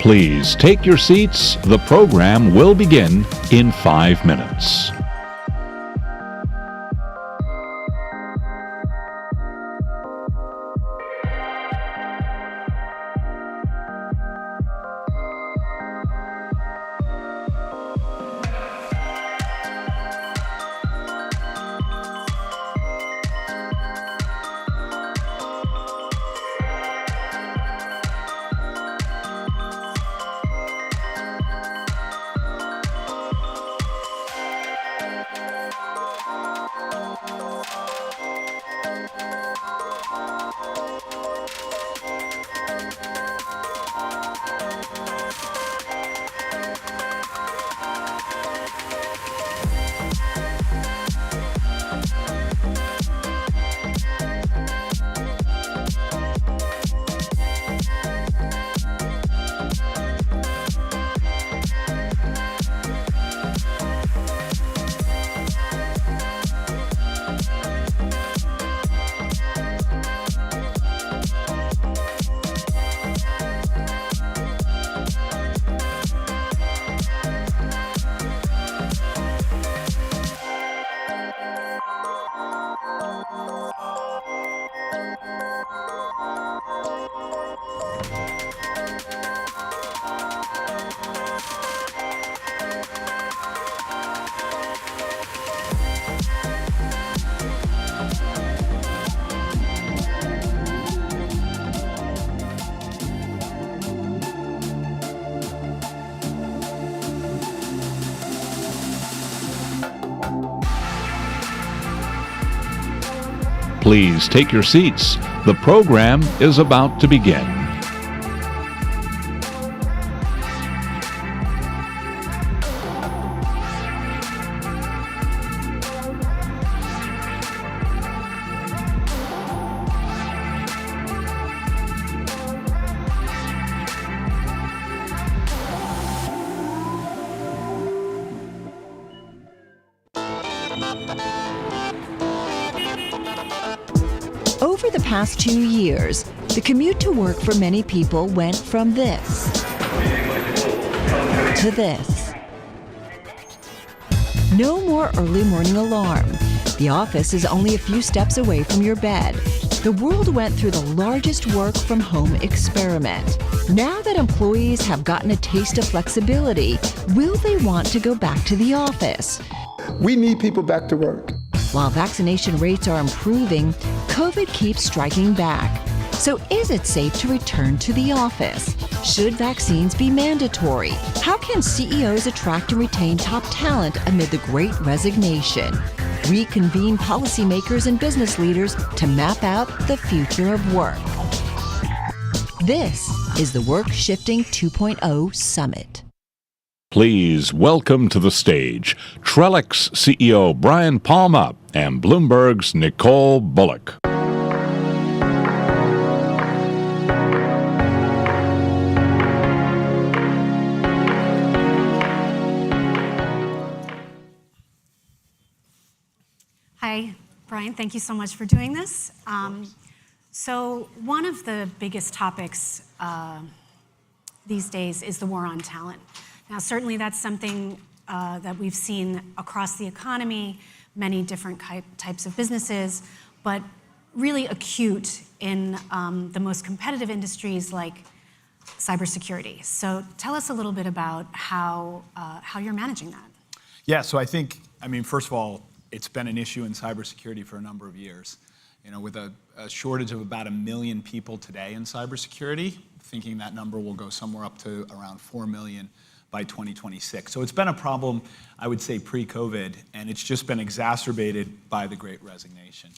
Please take your seats. The program will begin in 5 minutes. Please take your seats. The program is about to begin. Over the past 2 years, the commute to work for many people went from this to this. No more early morning alarm. The office is only a few steps away from your bed. The world went through the largest work from home experiment. Now that employees have gotten a taste of flexibility, will they want to go back to the office? We need people back to work. While vaccination rates are improving, COVID keeps striking back. So is it safe to return to the office? Should vaccines be mandatory? How can CEOs attract and retain top talent amid the Great Resignation? Reconvene policymakers and business leaders to map out the future of work. This is the Work Shifting 2.0 Summit. Please welcome to the stage Trellix CEO Bryan Palma and Bloomberg's Nicole Bullock. Hi, Bryan. Thank you so much for doing this. So one of the biggest topics these days is the war on talent. Now, certainly that's something that we've seen across the economy, many different types of businesses, but really acute in the most competitive industries like cybersecurity. So tell us a little bit about how you're managing that. Yeah, so I think, first of all, it's been an issue in cybersecurity for a number of years. With a shortage of about 1 million people today in cybersecurity, thinking that number will go somewhere up to around 4 million by 2026. So it's been a problem, I would say, pre-COVID, and it's just been exacerbated by the Great Resignation.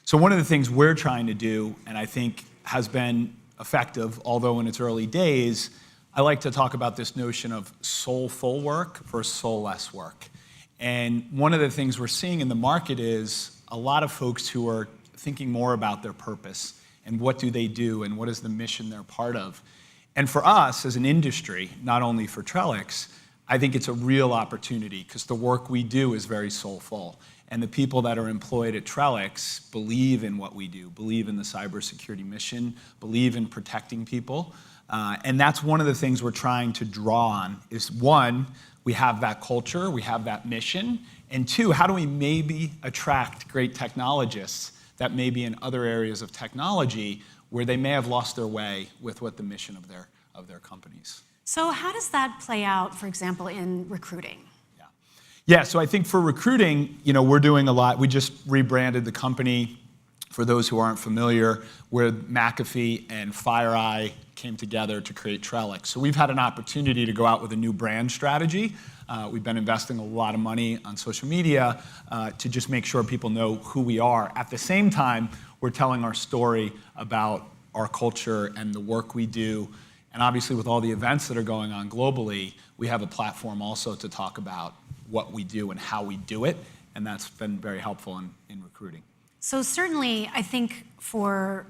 So one of the things we're trying to do, and I think has been effective, although in its early days, I like to talk about this notion of soulful work versus soulless work. And one of the things we're seeing in the market is a lot of folks who are thinking more about their purpose and what do they do and what is the mission they're part of. And for us as an industry, not only for Trellix, I think it's a real opportunity because the work we do is very soulful. And the people that are employed at Trellix believe in what we do, believe in the cybersecurity mission, believe in protecting people. And that's one of the things we're trying to draw on is one, we have that culture, we have that mission, and two, how do we maybe attract great technologists that may be in other areas of technology where they may have lost their way with what the mission of their companies. So how does that play out, for example, in recruiting? Yeah, so I think for recruiting, we're doing a lot. We just rebranded the company. For those who aren't familiar, where McAfee and FireEye came together to create Trellix. So we've had an opportunity to go out with a new brand strategy. We've been investing a lot of money on social media to just make sure people know who we are. At the same time, we're telling our story about our culture and the work we do. And obviously, with all the events that are going on globally, we have a platform also to talk about what we do and how we do it. And that's been very helpful in recruiting. So certainly, I think for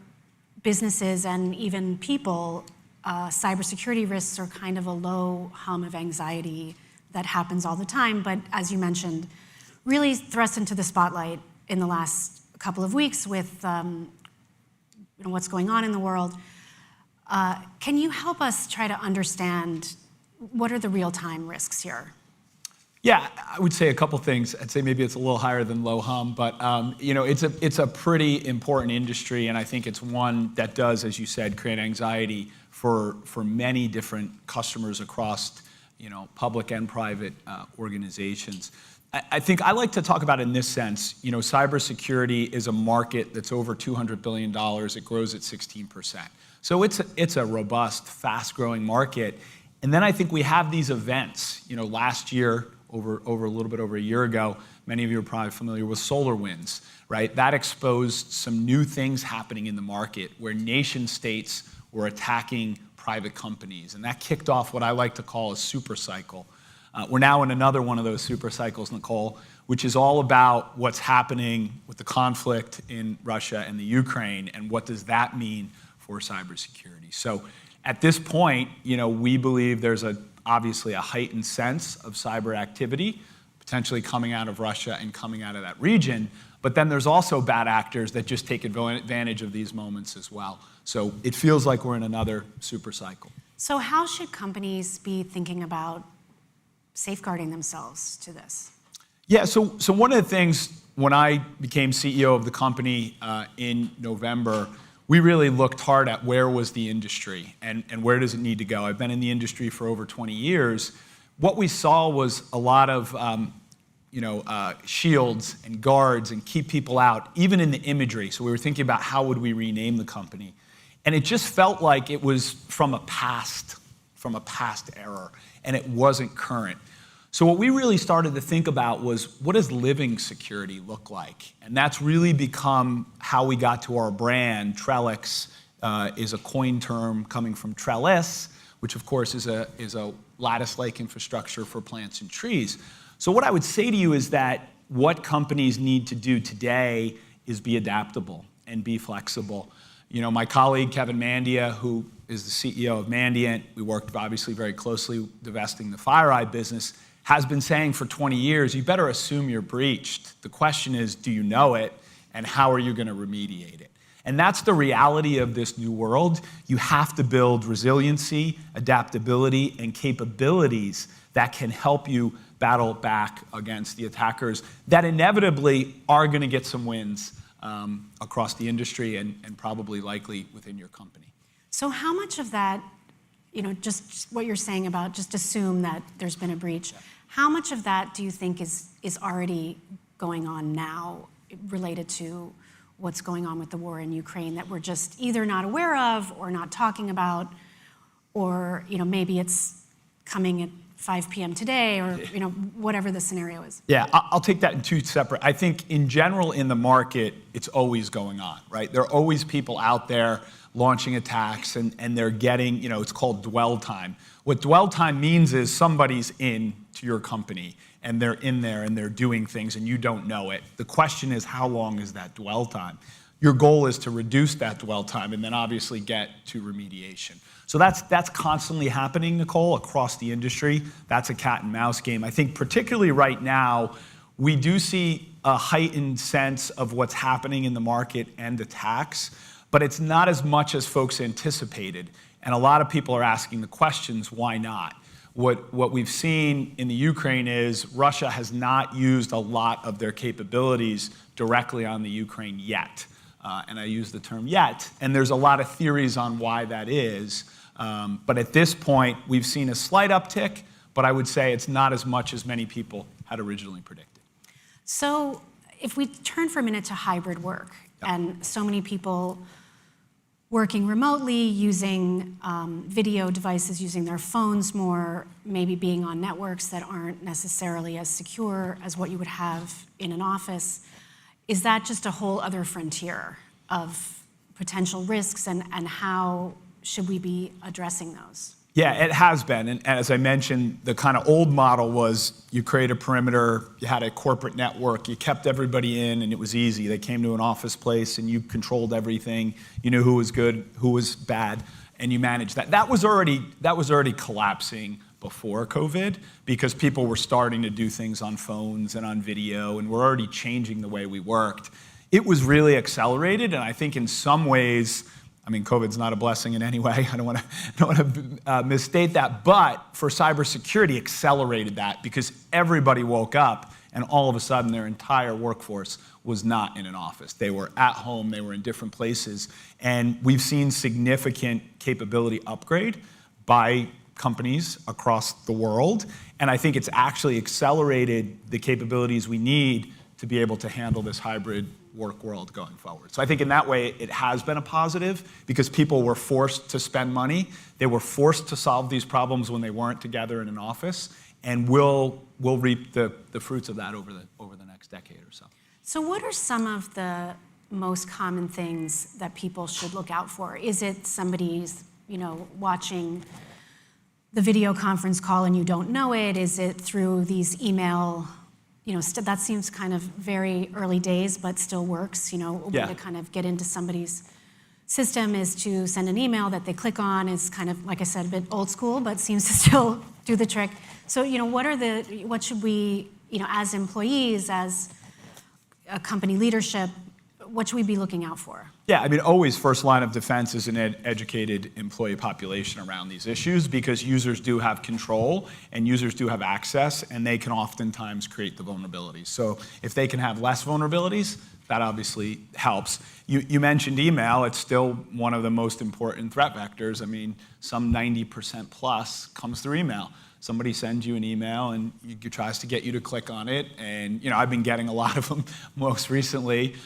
businesses and even people, cybersecurity risks are kind of a low hum of anxiety that happens all the time, but as you mentioned, really thrust into the spotlight in the last couple of weeks with what's going on in the world. Can you help us try to understand what are the real-time risks here? Yeah, I would say a couple things. I'd say maybe it's a little higher than low hum, but it's a pretty important industry, and I think it's one that does, as you said, create anxiety for many different customers across public and private organizations. I think I like to talk about it in this sense. Cybersecurity is a market that's over $200 billion. It grows at 16%. So it's a robust, fast-growing market. And then I think we have these events. Last year, over a little bit over a year ago, many of you are probably familiar with SolarWinds, right? That exposed some new things happening in the market where nation states were attacking private companies. And that kicked off what I like to call a super cycle. We're now in another one of those super cycles, Nicole, which is all about what's happening with the conflict in Russia and the Ukraine, and what does that mean for cybersecurity. So at this point, we believe there's obviously a heightened sense of cyber activity, potentially coming out of Russia and coming out of that region. But then there's also bad actors that just take advantage of these moments as well. So it feels like we're in another super cycle. So how should companies be thinking about safeguarding themselves to this? Yeah, so one of the things when I became CEO of the company in November, we really looked hard at where was the industry and where does it need to go. I've been in the industry for over 20 years. What we saw was a lot of shields and guards and keep people out, even in the imagery. So we were thinking about how would we rename the company. And it just felt like it was from a past era, and it wasn't current. So what we really started to think about was, what does living security look like? And that's really become how we got to our brand. Trellix is a coin term coming from trellis, which of course is a lattice-like infrastructure for plants and trees. So what I would say to you is that what companies need to do today is be adaptable and be flexible. My colleague, Kevin Mandia, who is the CEO of Mandiant, we worked obviously very closely divesting the FireEye business, has been saying for 20 years, you better assume you're breached. The question is, do you know it, and how are you going to remediate it? And that's the reality of this new world. You have to build resiliency, adaptability, and capabilities that can help you battle back against the attackers that inevitably are going to get some wins across the industry and probably likely within your company. So how much of that, just what you're saying about just assume that there's been a breach, how much of that do you think is already going on now related to what's going on with the war in Ukraine that we're just either not aware of or not talking about, or maybe it's coming at 5 p.m. today, or whatever the scenario is? Yeah, I'll take that in two separate. I think in general in the market, it's always going on, right? There are always people out there launching attacks, and they're getting, it's called dwell time. What dwell time means is somebody's in to your company, and they're in there, and they're doing things, and you don't know it. The question is, how long is that dwell time? Your goal is to reduce that dwell time, and then obviously get to remediation. So that's constantly happening, Nicole, across the industry. That's a cat and mouse game. I think particularly right now, we do see a heightened sense of what's happening in the market and attacks, but it's not as much as folks anticipated. And a lot of people are asking the questions, why not? What we've seen in the Ukraine is Russia has not used a lot of their capabilities directly on the Ukraine yet. And I use the term yet, and there's a lot of theories on why that is. But at this point, we've seen a slight uptick, but I would say it's not as much as many people had originally predicted. So if we turn for a minute to hybrid work, and so many people working remotely, using video devices, using their phones more, maybe being on networks that aren't necessarily as secure as what you would have in an office, is that just a whole other frontier of potential risks, and how should we be addressing those? Yeah, it has been. And as I mentioned, the kind of old model was you create a perimeter, you had a corporate network, you kept everybody in, and it was easy. They came to an office place, and you controlled everything. You knew who was good, who was bad, and you managed that. That was already collapsing before COVID, because people were starting to do things on phones and on video, and we're already changing the way we worked. It was really accelerated, and I think in some ways, I mean, COVID's not a blessing in any way. I don't want to misstate that. But for cybersecurity, accelerated that because everybody woke up and all of a sudden their entire workforce was not in an office. They were at home. They were in different places. And we've seen significant capability upgrade by companies across the world. And I think it's actually accelerated the capabilities we need to be able to handle this hybrid work world going forward. So I think in that way, it has been a positive because people were forced to spend money. They were forced to solve these problems when they weren't together in an office, and we'll reap the fruits of that over the next decade or so. So what are some of the most common things that people should look out for? Is it somebody's, watching the video conference call and you don't know it? Is it through these email? That seems kind of very early days, but still works. A way to kind of get into somebody's system is to send an email that they click on. Is kind of, like I said, a bit old school, but seems to still do the trick. So, what should we, as employees, as a company leadership, what should we be looking out for? Yeah, I mean, always first line of defense is an educated employee population around these issues, because users do have control and users do have access, and they can oftentimes create the vulnerabilities. So if they can have less vulnerabilities, that obviously helps. You mentioned email. It's still one of the most important threat vectors. I mean, some 90% plus comes through email. Somebody sends you an email and tries to get you to click on it. And I've been getting a lot of them most recently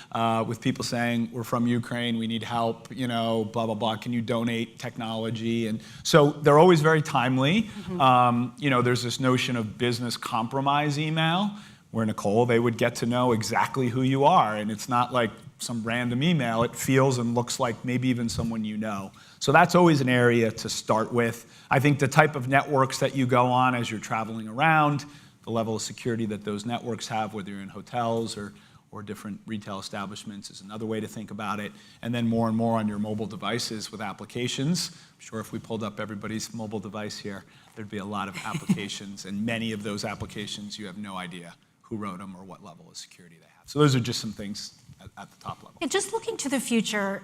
with people saying, we're from Ukraine, we need help, blah, blah, blah. Can you donate technology? And so they're always very timely. Mm-hmm. There's this notion of business compromise email where, Nicole, they would get to know exactly who you are. And it's not like some random email. It feels and looks like maybe even someone you know. So that's always an area to start with. I think the type of networks that you go on as you're traveling around, the level of security that those networks have, whether you're in hotels or different retail establishments, is another way to think about it. And then more and more on your mobile devices with applications. I'm sure if we pulled up everybody's mobile device here, there'd be a lot of applications. And many of those applications, you have no idea who wrote them or what level of security they have. So those are just some things at the top level. And just looking to the future,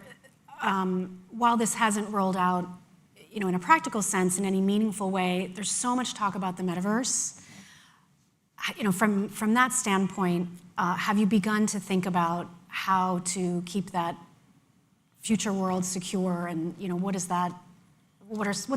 while this hasn't rolled out, in a practical sense, in any meaningful way, there's so much talk about the metaverse. From that standpoint, have you begun to think about how to keep that future world secure, and what's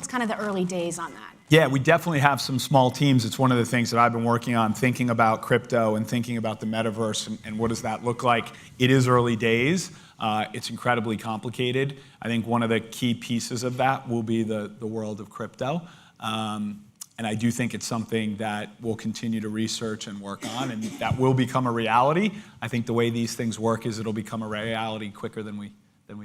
kind of the early days on that? Yeah, we definitely have some small teams. It's one of the things that I've been working on, thinking about crypto and thinking about the metaverse and what does that look like. It is early days. It's incredibly complicated. I think one of the key pieces of that will be the world of crypto. And I do think it's something that we'll continue to research and work on, and that will become a reality. I think the way these things work is it'll become a reality quicker than we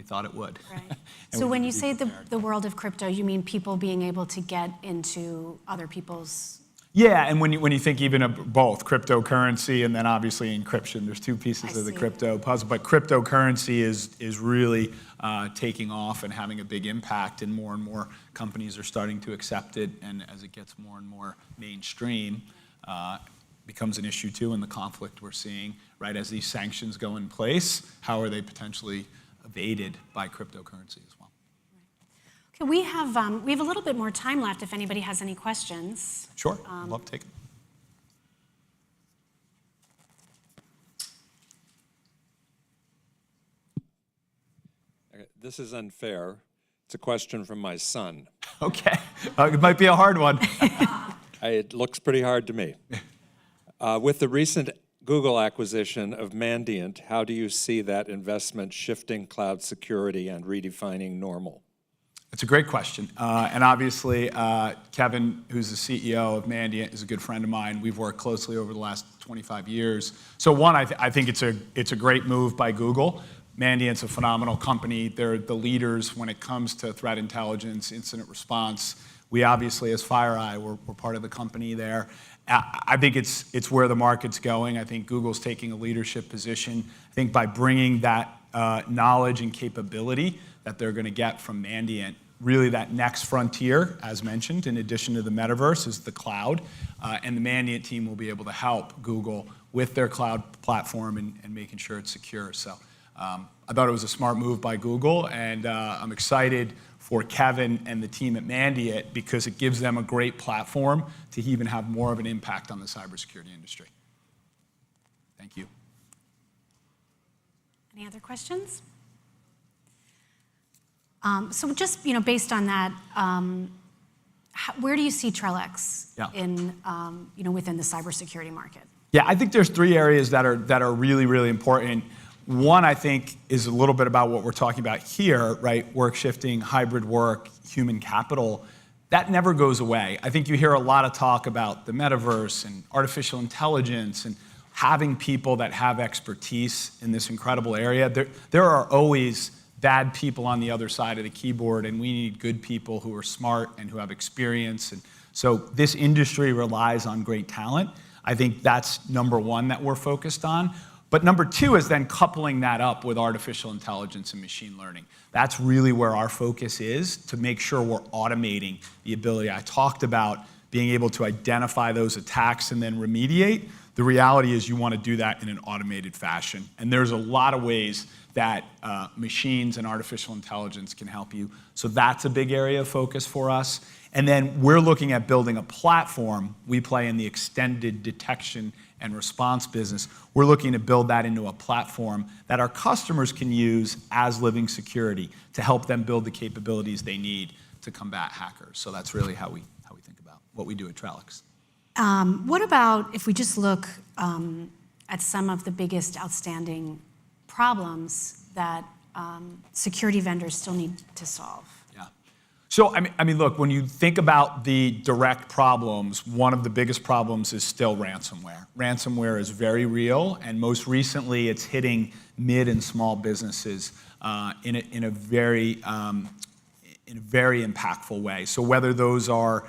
thought it would. Right. So when you say the world of crypto, you mean people being able to get into other people's... Yeah, and when you think even of both cryptocurrency and then obviously encryption, there's two pieces of the crypto puzzle. But cryptocurrency is really taking off and having a big impact, and more companies are starting to accept it. And as it gets more and more mainstream, becomes an issue too in the conflict we're seeing. Right, as these sanctions go in place, how are they potentially evaded by cryptocurrency as well? Okay, we have a little bit more time left if anybody has any questions. Sure, I'd love to take it. This is unfair. It's a question from my son. Okay, it might be a hard one. It looks pretty hard to me. With the recent Google acquisition of Mandiant, how do you see that investment shifting cloud security and redefining normal? It's a great question. And obviously, Kevin, who's the CEO of Mandiant, is a good friend of mine. We've worked closely over the last 25 years. So one, I think it's a great move by Google. Mandiant's a phenomenal company. They're the leaders when it comes to threat intelligence, incident response. We obviously, as FireEye, we're part of the company there. I think it's where the market's going. I think Google's taking a leadership position. I think by bringing that knowledge and capability that they're going to get from Mandiant, really that next frontier, as mentioned, in addition to the metaverse, is the cloud. And the Mandiant team will be able to help Google with their cloud platform and making sure it's secure. So I thought it was a smart move by Google, and I'm excited for Kevin and the team at Mandiant because it gives them a great platform to even have more of an impact on the cybersecurity industry. Thank you. Any other questions? So just based on that, where do you see Trellix in within the cybersecurity market? Yeah, I think there's three areas that are really, really important. One, I think, is a little bit about what we're talking about here, right? Work shifting, hybrid work, human capital. That never goes away. I think you hear a lot of talk about the metaverse and artificial intelligence and having people that have expertise in this incredible area. There are always bad people on the other side of the keyboard, and we need good people who are smart and who have experience. And so this industry relies on great talent. I think that's number one that we're focused on. But number two is then coupling that up with artificial intelligence and machine learning. That's really where our focus is, to make sure we're automating the ability. I talked about being able to identify those attacks and then remediate. The reality is you want to do that in an automated fashion. And there's a lot of ways that machines and artificial intelligence can help you. So that's a big area of focus for us. And then we're looking at building a platform. We play in the extended detection and response business. We're looking to build that into a platform that our customers can use as living security to help them build the capabilities they need to combat hackers. So that's really how we think about what we do at Trellix. What about if we just look at some of the biggest outstanding problems that security vendors still need to solve? So, I mean, look, when you think about the direct problems, one of the biggest problems is still ransomware. Ransomware is very real, and most recently it's hitting mid and small businesses in a very impactful way. So whether those are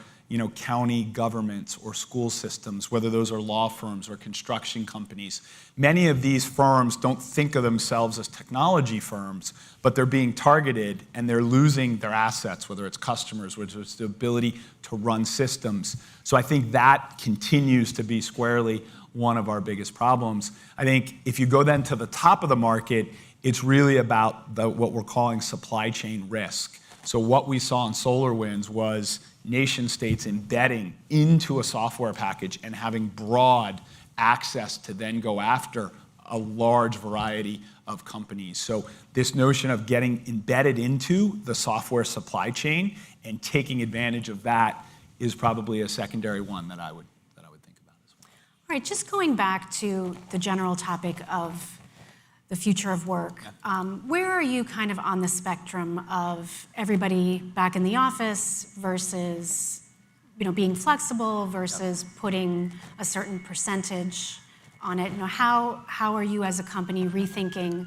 county governments or school systems, whether those are law firms or construction companies. Many of these firms don't think of themselves as technology firms, but they're being targeted and they're losing their assets, whether it's customers, whether it's the ability to run systems. So I think that continues to be squarely one of our biggest problems. I think if you go then to the top of the market, it's really about what we're calling supply chain risk. So what we saw in SolarWinds was nation states embedding into a software package and having broad access to then go after a large variety of companies. So this notion of getting embedded into the software supply chain and taking advantage of that is probably a secondary one that I would think about as well. All right, just going back to the general topic of the future of work. Where are you kind of on the spectrum of everybody back in the office versus being flexible versus putting a certain percentage on it? How are you as a company rethinking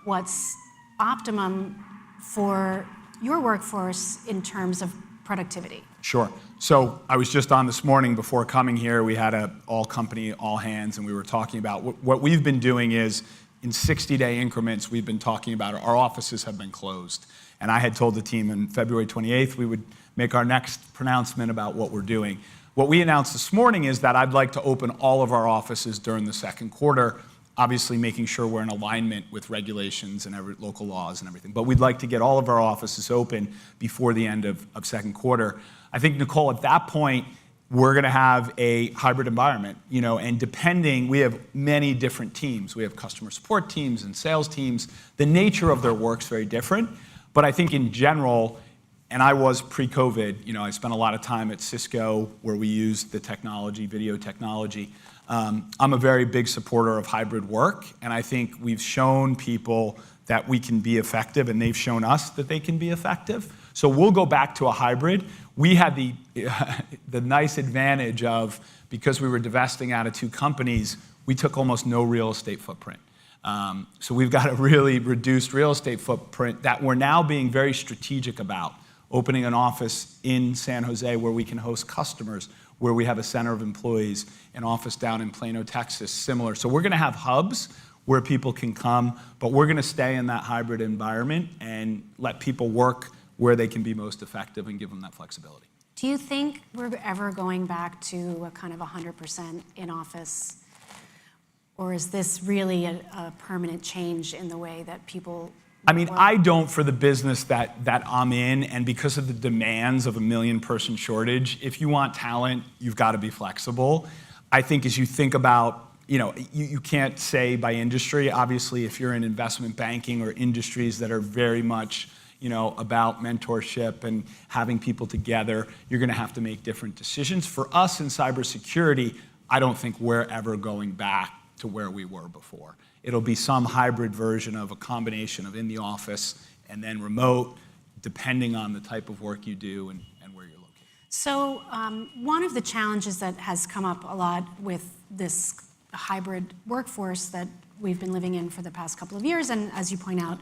what's optimum for your workforce in terms of productivity? Sure. So I was just on this morning before coming here. We had a all company, all hands, and we were talking about what we've been doing is in 60-day increments, we've been talking about our offices have been closed. And I had told the team on February 28th, we would make our next pronouncement about what we're doing. What we announced this morning is that I'd like to open all of our offices during the second quarter. obviously making sure we're in alignment with regulations and local laws and everything. But we'd like to get all of our offices open before the end of second quarter. I think, Nicole, at that point, we're going to have a hybrid environment, and depending, we have many different teams. We have customer support teams and sales teams. The nature of their work's very different. But I think in general, and I was pre-COVID, I spent a lot of time at Cisco where we used the technology, video technology. I'm a very big supporter of hybrid work, and I think we've shown people that we can be effective, and they've shown us that they can be effective. So we'll go back to a hybrid. We had the nice advantage of, because we were divesting out of 2 companies, we took almost no real estate footprint. So we've got a really reduced real estate footprint that we're now being very strategic about, opening an office in San Jose where we can host customers, where we have a center of employees, an office down in Plano, Texas, similar. So we're going to have hubs where people can come, but we're going to stay in that hybrid environment and let people work where they can be most effective and give them that flexibility. Do you think we're ever going back to a kind of 100% in office? Or is this really a permanent change in the way that people work? I don't, for the business that I'm in, and because of the demands of a 1 million person shortage, if you want talent, you've got to be flexible. I think as you think about, you can't say by industry. Obviously, if you're in investment banking or industries that are very much about mentorship and having people together, you're going to have to make different decisions. For us in cybersecurity, I don't think we're ever going back to where we were before. It'll be some hybrid version of a combination of in the office and then remote, depending on the type of work you do and where you're located. So one of the challenges that has come up a lot with this hybrid workforce that we've been living in for the past couple of years, and as you point out,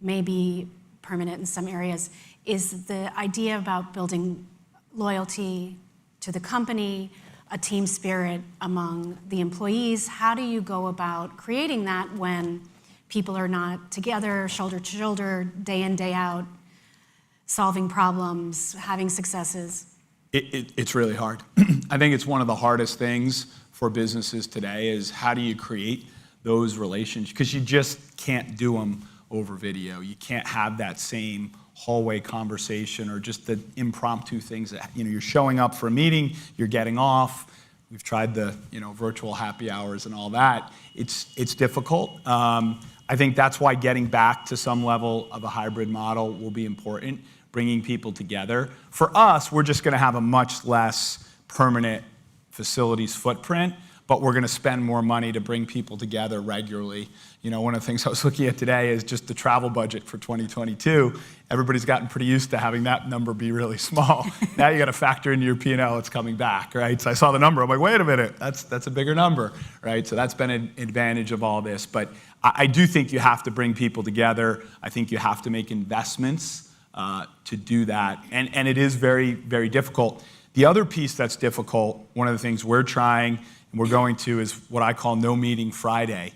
maybe permanent in some areas, is the idea about building loyalty to the company, a team spirit among the employees. How do you go about creating that when people are not together, shoulder to shoulder, day in, day out, solving problems, having successes? It's really hard. I think it's one of the hardest things for businesses today is how do you create those relationships? Because you just can't do them over video. You can't have that same hallway conversation or just the impromptu things that, you're showing up for a meeting, you're getting off. We've tried the, virtual happy hours and all that. It's difficult. I think that's why getting back to some level of a hybrid model will be important, bringing people together. For us, we're just going to have a much less permanent facilities footprint, but we're going to spend more money to bring people together regularly. One of the things I was looking at today is just the travel budget for 2022. Everybody's gotten pretty used to having that number be really small. Now you got to factor into your P&L it's coming back, right? So I saw the number, I'm like, wait a minute, that's a bigger number, right? So that's been an advantage of all this. But I do think you have to bring people together. I think you have to make investments to do that. And it is very, very difficult. The other piece that's difficult, one of the things we're trying and we're going to, is what I call No Meeting Friday.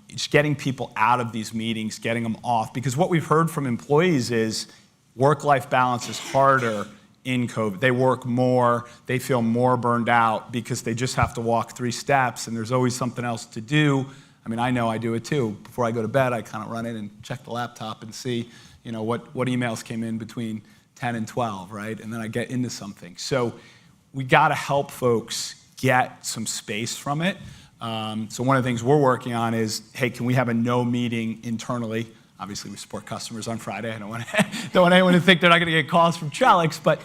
Just getting people out of these meetings, getting them off. Because what we've heard from employees is work-life balance is harder in COVID. They work more, they feel more burned out because they just have to walk 3 steps and there's always something else to do. I know I do it too. Before I go to bed, I kind of run in and check the laptop and see, what emails came in between 10 and 12, right? And then I get into something. So we got to help folks get some space from it. So one of the things we're working on is, hey, can we have a no meeting internally? Obviously, we support customers on Friday. I don't want anyone to think they're not going to get calls from Trellix, but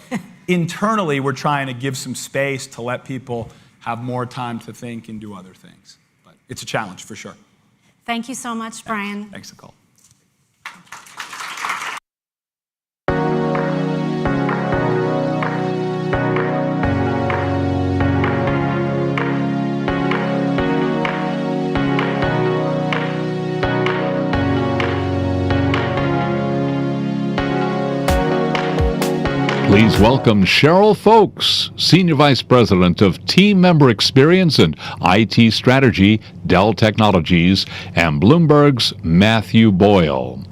internally, we're trying to give some space to let people have more time to think and do other things. But it's a challenge for sure. Thank you so much, Bryan. Thanks, Nicole. Please welcome Cheryl Folks, Senior Vice President of Team Member Experience and IT Strategy, Dell Technologies, and Bloomberg's Matthew Boyle.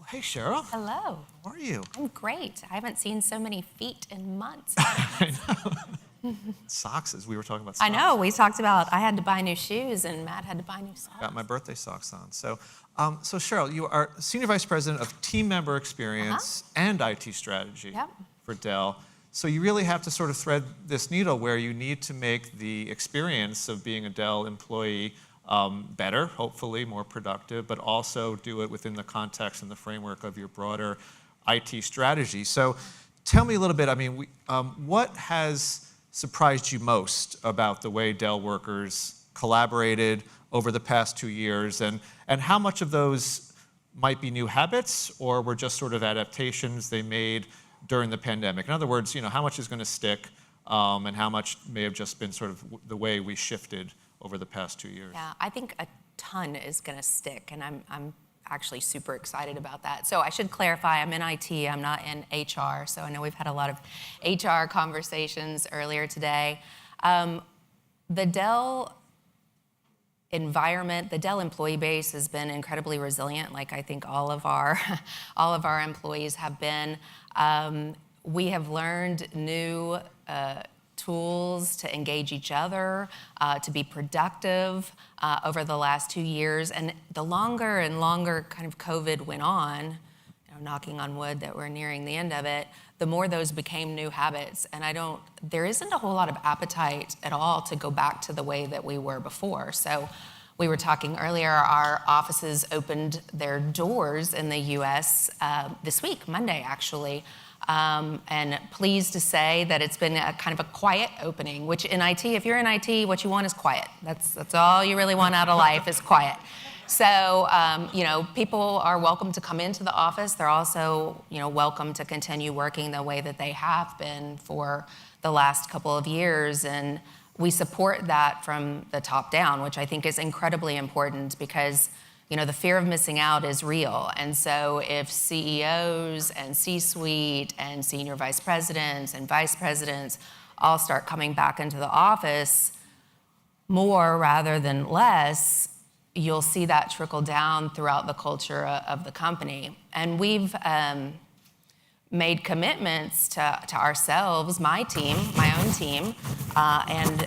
Hey, Cheryl. Hello. How are you? I'm great. I haven't seen so many feet in months. I know. Socks, as we were talking about socks. I know. We talked about I had to buy new shoes and Matt had to buy new socks. Got my birthday socks on. So Cheryl, you are Senior Vice President of Team Member Experience and IT Strategy for Dell. So you really have to sort of thread this needle where you need to make the experience of being a Dell employee better, hopefully more productive, but also do it within the context and the framework of your broader IT strategy. So tell me a little bit, I mean, what has surprised you most about the way Dell workers collaborated over the past 2 years, and how much of those might be new habits or were just sort of adaptations they made during the pandemic? In other words, how much is going to stick and how much may have just been sort of the way we shifted over the past 2 years? Yeah, I think a ton is going to stick, and I'm actually super excited about that. So I should clarify, I'm in IT, I'm not in HR, so I know we've had a lot of HR conversations earlier today. The Dell environment, the Dell employee base has been incredibly resilient, like I think all of our employees have been. We have learned new tools to engage each other, to be productive over the last 2 years. And the longer and longer kind of COVID went on, knocking on wood that we're nearing the end of it, the more those became new habits. And there isn't a whole lot of appetite at all to go back to the way that we were before. So we were talking earlier, our offices opened their doors in the US this week, Monday actually. And pleased to say that it's been a kind of a quiet opening, which in IT, if you're in IT, what you want is quiet. That's all you really want out of life is quiet. So, people are welcome to come into the office. They're also, welcome to continue working the way that they have been for the last couple of years. And we support that from the top down, which I think is incredibly important because the fear of missing out is real. And so if CEOs and C-suite and senior vice presidents and vice presidents all start coming back into the office more rather than less, you'll see that trickle down throughout the culture of the company. And we've made commitments to ourselves, my team, my own team, and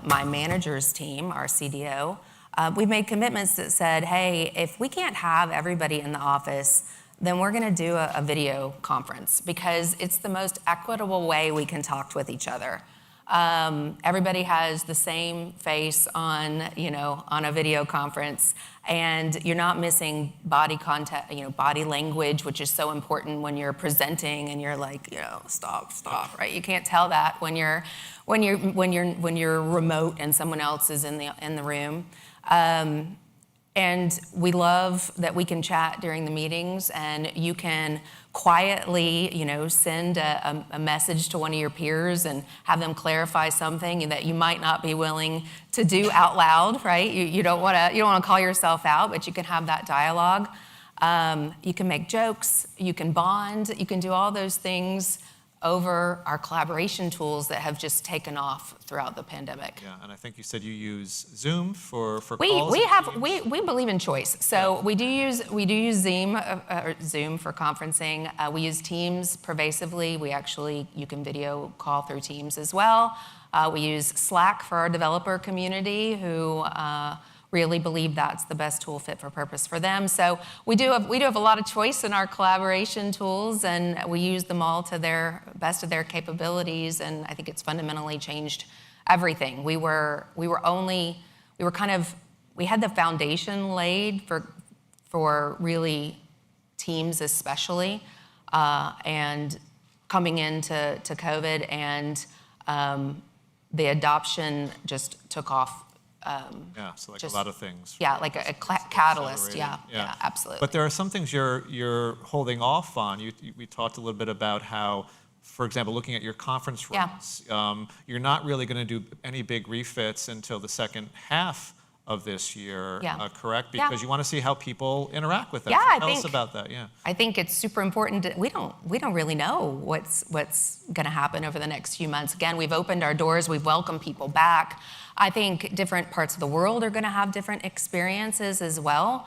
my manager's team, our CDO. We've made commitments that said, hey, if we can't have everybody in the office, then we're gonna do a video conference because it's the most equitable way we can talk with each other. Everybody has the same face on a video conference, and you're not missing body contact, body language, which is so important when you're presenting and you're like, stop, right? You can't tell that when you're remote and someone else is in the room. And we love that we can chat during the meetings, and you can quietly, send a message to one of your peers and have them clarify something that you might not be willing to do out loud, right? You don't want to call yourself out, but you can have that dialogue. You can make jokes, you can bond, you can do all those things over our collaboration tools that have just taken off throughout the pandemic. Yeah, and I think you said you use Zoom for calls. We believe in choice. So yeah. we do use Zoom for conferencing. We use Teams pervasively. You can video call through Teams as well. We use Slack for our developer community who really believe that's the best tool fit for purpose for them. So we do have a lot of choice in our collaboration tools, and we use them all to their best of their capabilities. And I think it's fundamentally changed everything. We had the foundation laid for really Teams especially, and coming into COVID, and the adoption just took off. So like a lot of things. Yeah, like a catalyst. Yeah, absolutely. But there are some things you're holding off on. We talked a little bit about how, for example, looking at your conference rooms, you're not really going to do any big refits until the second half of this year, correct? Because you want to see how people interact with that. Yeah, so tell us about that. Yeah, I think it's super important. We don't really know what's going to happen over the next few months. Again, we've opened our doors. We've welcomed people back. I think different parts of the world are going to have different experiences as well.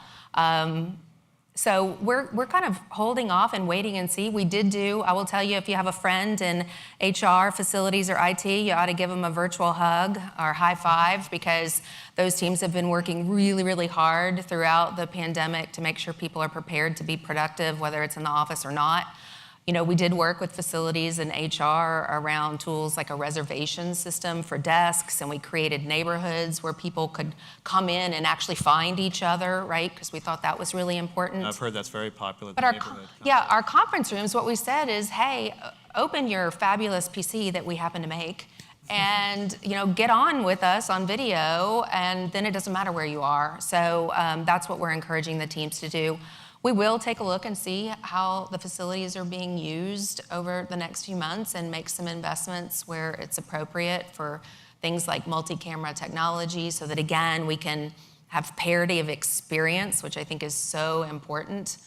So we're kind of holding off and waiting and see. We did do, I will tell you, if you have a friend in HR, facilities, or IT, you ought to give them a virtual hug or high five, because those teams have been working really, really hard throughout the pandemic to make sure people are prepared to be productive, whether it's in the office or not. You know, we did work with facilities and HR around tools like a reservation system for desks, and we created neighborhoods where people could come in and actually find each other, right? Because we thought that was really important. I've heard that's very popular. But our conference rooms, what we said is, hey, open your fabulous PC that we happen to make, and get on with us on video, and then it doesn't matter where you are. So that's what we're encouraging the teams to do. We will take a look and see how the facilities are being used over the next few months and make some investments where it's appropriate for things like multi-camera technology, so that, again, we can have parity of experience, which I think is so important.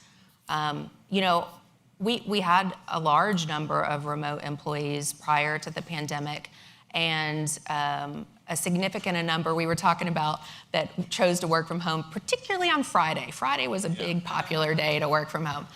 We had a large number of remote employees prior to the pandemic, and a significant number we were talking about that chose to work from home, particularly on Friday. Friday was a big popular day to work from home.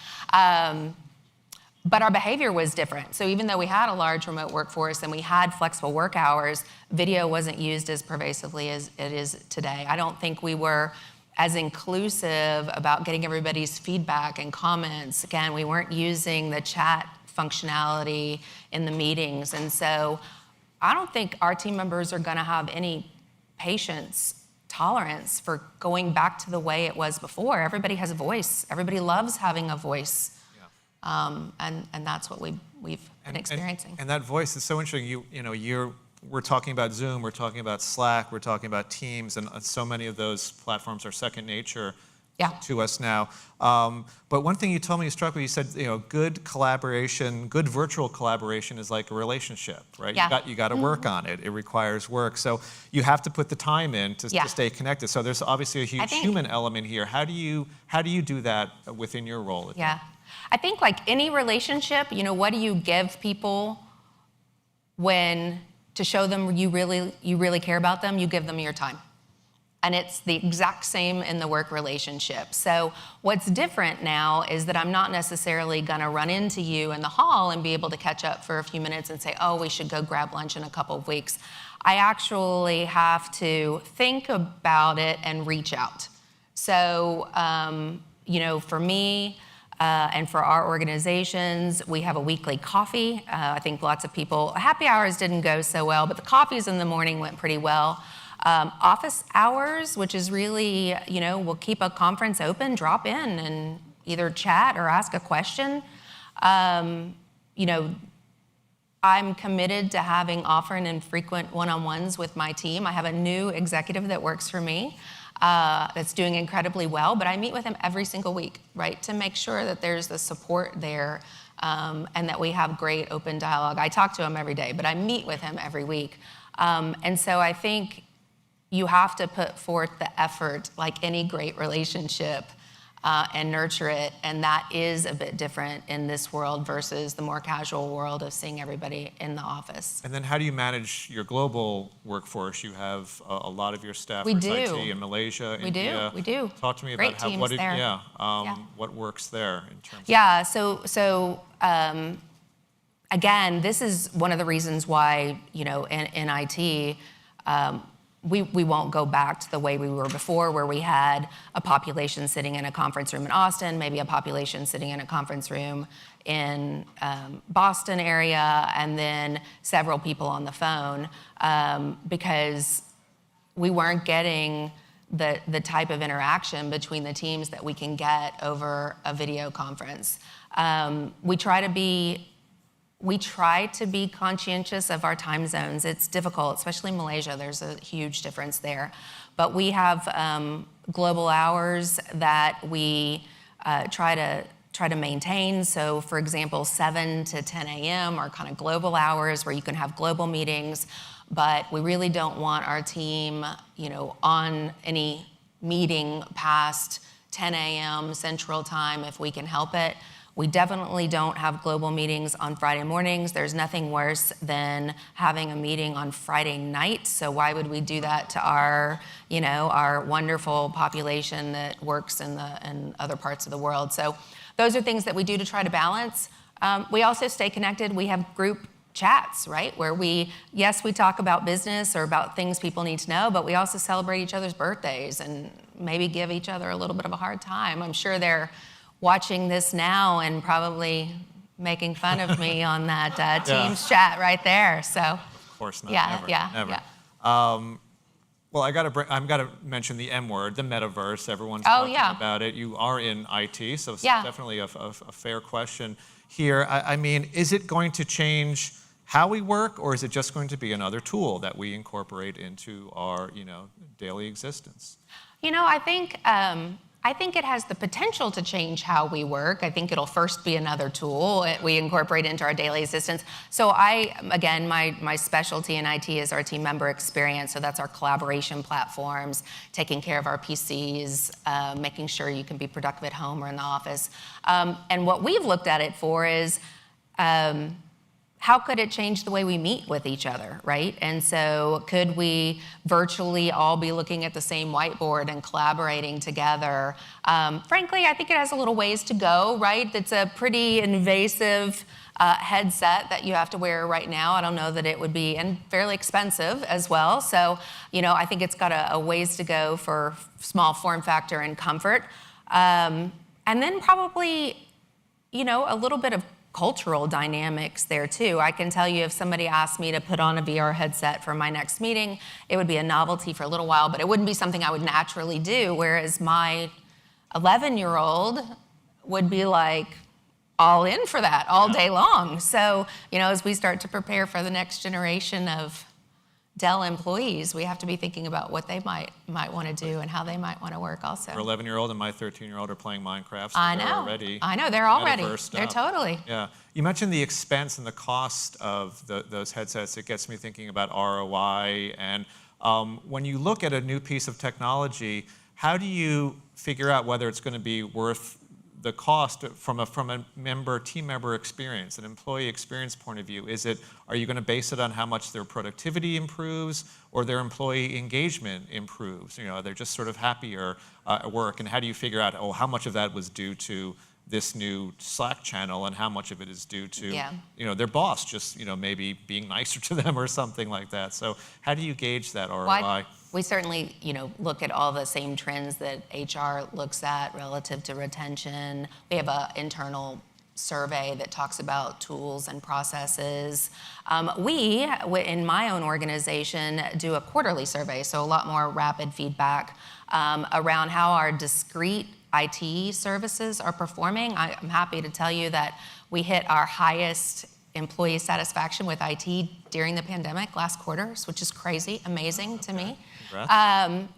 But our behavior was different. So even though we had a large remote workforce and we had flexible work hours, video wasn't used as pervasively as it is today. I don't think we were as inclusive about getting everybody's feedback and comments. Again, we weren't using the chat functionality in the meetings. And so I don't think our team members are gonna have any tolerance for going back to the way it was before. Everybody has a voice. Everybody loves having a voice. Yeah. And that's what we've been experiencing. And that voice is so interesting. We're talking about Zoom, we're talking about Slack, we're talking about Teams, and so many of those platforms are second nature to us now. But one thing you told me struck me. You said, good collaboration, good virtual collaboration is like a relationship, right? Yeah. You got to work on it. It requires work. So you have to put the time in to stay connected. So there's obviously a huge human element here. How do you do that within your role? Yeah. I think like any relationship, what do you give people to show them you really care about them? You give them your time. And it's the exact same in the work relationship. So what's different now is that I'm not necessarily gonna run into you in the hall and be able to catch up for a few minutes and say, oh, we should go grab lunch in a couple of weeks. I actually have to think about it and reach out. So, for me, and for our organizations, we have a weekly coffee. I think lots of people, happy hours didn't go so well, but the coffees in the morning went pretty well. Office hours, which is really, we'll keep a conference open, drop in and either chat or ask a question. I'm committed to having often and frequent one-on-ones with my team. I have a new executive that works for me that's doing incredibly well, but I meet with him every single week, right, to make sure that there's the support there and that we have great open dialogue. I talk to him every day, but I meet with him every week. And so I think you have to put forth the effort like any great relationship and nurture it. And that is a bit different in this world versus the more casual world of seeing everybody in the office. And then how do you manage your global workforce? You have a lot of your staff IT in Malaysia, India. We do. Talk to me Great about what works there in terms So again, this is one of the reasons why, in IT, we won't go back to the way we were before, where we had a population sitting in a conference room in Austin, maybe a population sitting in a conference room in Boston area, and then several people on the phone, because we weren't getting the type of interaction between the teams that we can get over a video conference. We try to be conscientious of our time zones. It's difficult, especially in Malaysia. There's a huge difference there. But we have global hours that we try to maintain. So for example, 7 to 10 a.m. are kind of global hours where you can have global meetings, but we really don't want our team, on any meeting past 10 a.m. Central Time if we can help it. We definitely don't have global meetings on Friday mornings. There's nothing worse than having a meeting on Friday night. So why would we do that to our, our wonderful population that works in other parts of the world? So those are things that we do to try to balance. We also stay connected. We have group chats, right? Where we talk about business or about things people need to know, but we also celebrate each other's birthdays and maybe give each other a little bit of a hard time. I'm sure they're watching this now and probably making fun of me on that Teams chat right there. So, of course not. Yeah, never. Yeah. Well, I've got to mention the M word, the metaverse. Everyone's talking about it. You are in IT, so it's definitely a fair question here. I mean, is it going to change how we work, or is it just going to be another tool that we incorporate into our, daily existence? I think it has the potential to change how we work. I think it'll first be another tool we incorporate into our daily existence. So my specialty in IT is our team member experience. So that's our collaboration platforms, taking care of our PCs, making sure you can be productive at home or in the office. And what we've looked at it for is, how could it change the way we meet with each other, right? And so could we virtually all be looking at the same whiteboard and collaborating together? Frankly, I think it has a little ways to go, right? It's a pretty invasive headset that you have to wear right now. I don't know that it would be, and fairly expensive as well. So, I think it's got a ways to go for small form factor and comfort. And then probably, a little bit of cultural dynamics there too. I can tell you if somebody asked me to put on a VR headset for my next meeting, it would be a novelty for a little while, but it wouldn't be something I would naturally do, whereas my 11-year-old would be like all in for that all day long. So, as we start to prepare for the next generation of Dell employees, we have to be thinking about what they might want to do and how they might want to work also. Our 11-year-old and my 13-year-old are playing Minecraft. So I know, they're all ready. They're totally. Yeah. You mentioned the expense and the cost of those headsets. It gets me thinking about ROI. And when you look at a new piece of technology, how do you figure out whether it's going to be worth the cost from a team member experience, an employee experience point of view? Are you going to base it on how much their productivity improves or their employee engagement improves? They're just sort of happier at work. And how do you figure out, how much of that was due to this new Slack channel and how much of it is due to their boss just maybe being nicer to them or something like that? So how do you gauge that ROI? We certainly, look at all the same trends that HR looks at relative to retention. We have an internal survey that talks about tools and processes. We, in my own organization, do a quarterly survey, so a lot more rapid feedback around how our discrete IT services are performing. I'm happy to tell you that we hit our highest employee satisfaction with IT during the pandemic last quarter, which is crazy, amazing to me.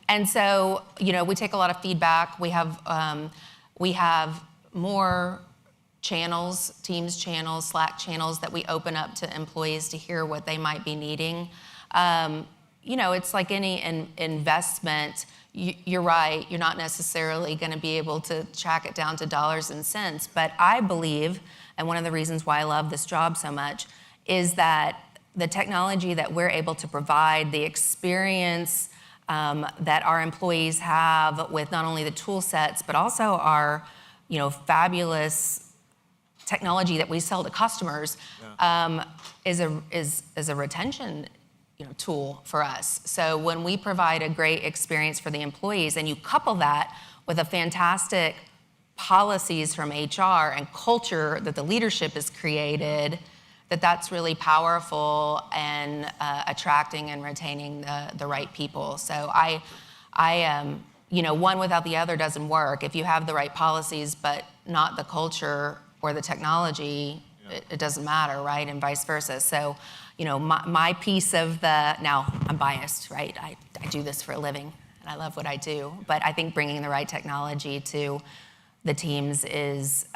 And so, we take a lot of feedback. We have more channels, Teams channels, Slack channels that we open up to employees to hear what they might be needing. It's like any investment. You're right, you're not necessarily going to be able to track it down to dollars and cents, but I believe, and one of the reasons why I love this job so much, is that the technology that we're able to provide, the experience that our employees have with not only the tool sets, but also our, fabulous technology that we sell to customers, is a retention tool for us. So when we provide a great experience for the employees, and you couple that with a fantastic policies from HR and culture that the leadership has created, that's really powerful and attracting and retaining the right people. So I one without the other doesn't work. If you have the right policies but not the culture or the technology, it doesn't matter, right? And vice versa. So, my piece of now I'm biased, right? I do this for a living and I love what I do, but I think bringing the right technology to the teams is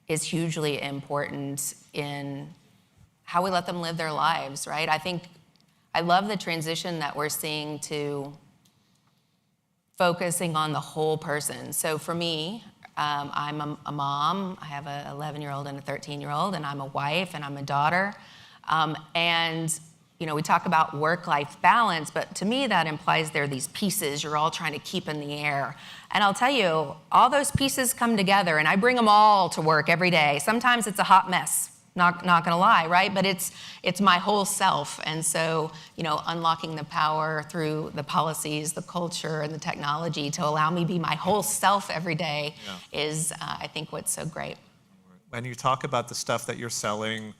hugely important in how we let them live their lives, right? I love the transition that we're seeing to focusing on the whole person. So for me, I'm a mom. I have an 11-year-old and a 13-year-old, and I'm a wife, and I'm a daughter. And we talk about work-life balance, but to me that implies there are these pieces you're all trying to keep in the air. And I'll tell you, all those pieces come together, and I bring them all to work every day. Sometimes it's a hot mess. Not gonna lie, right? But it's my whole self. And so, unlocking the power through the policies, the culture, and the technology to allow me to be my whole self every day is, I think, what's so great. When you talk about the stuff that you're selling,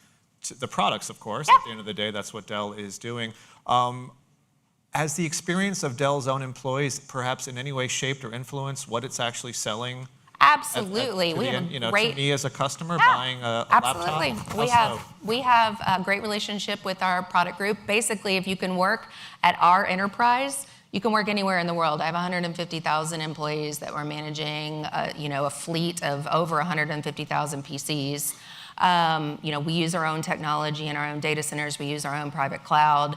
the products, of course, Yeah. at the end of the day, that's what Dell is doing. Has the experience of Dell's own employees perhaps in any way shaped or influenced what it's actually selling? Absolutely. To We the have end, a great, to me as a customer Yeah, buying a absolutely. laptop? We have a great relationship with our product group. Basically, if you can work at our enterprise, you can work anywhere in the world. I have 150,000 employees that we're managing, a fleet of over 150,000 PCs. We use our own technology in our own data centers. We use our own private cloud.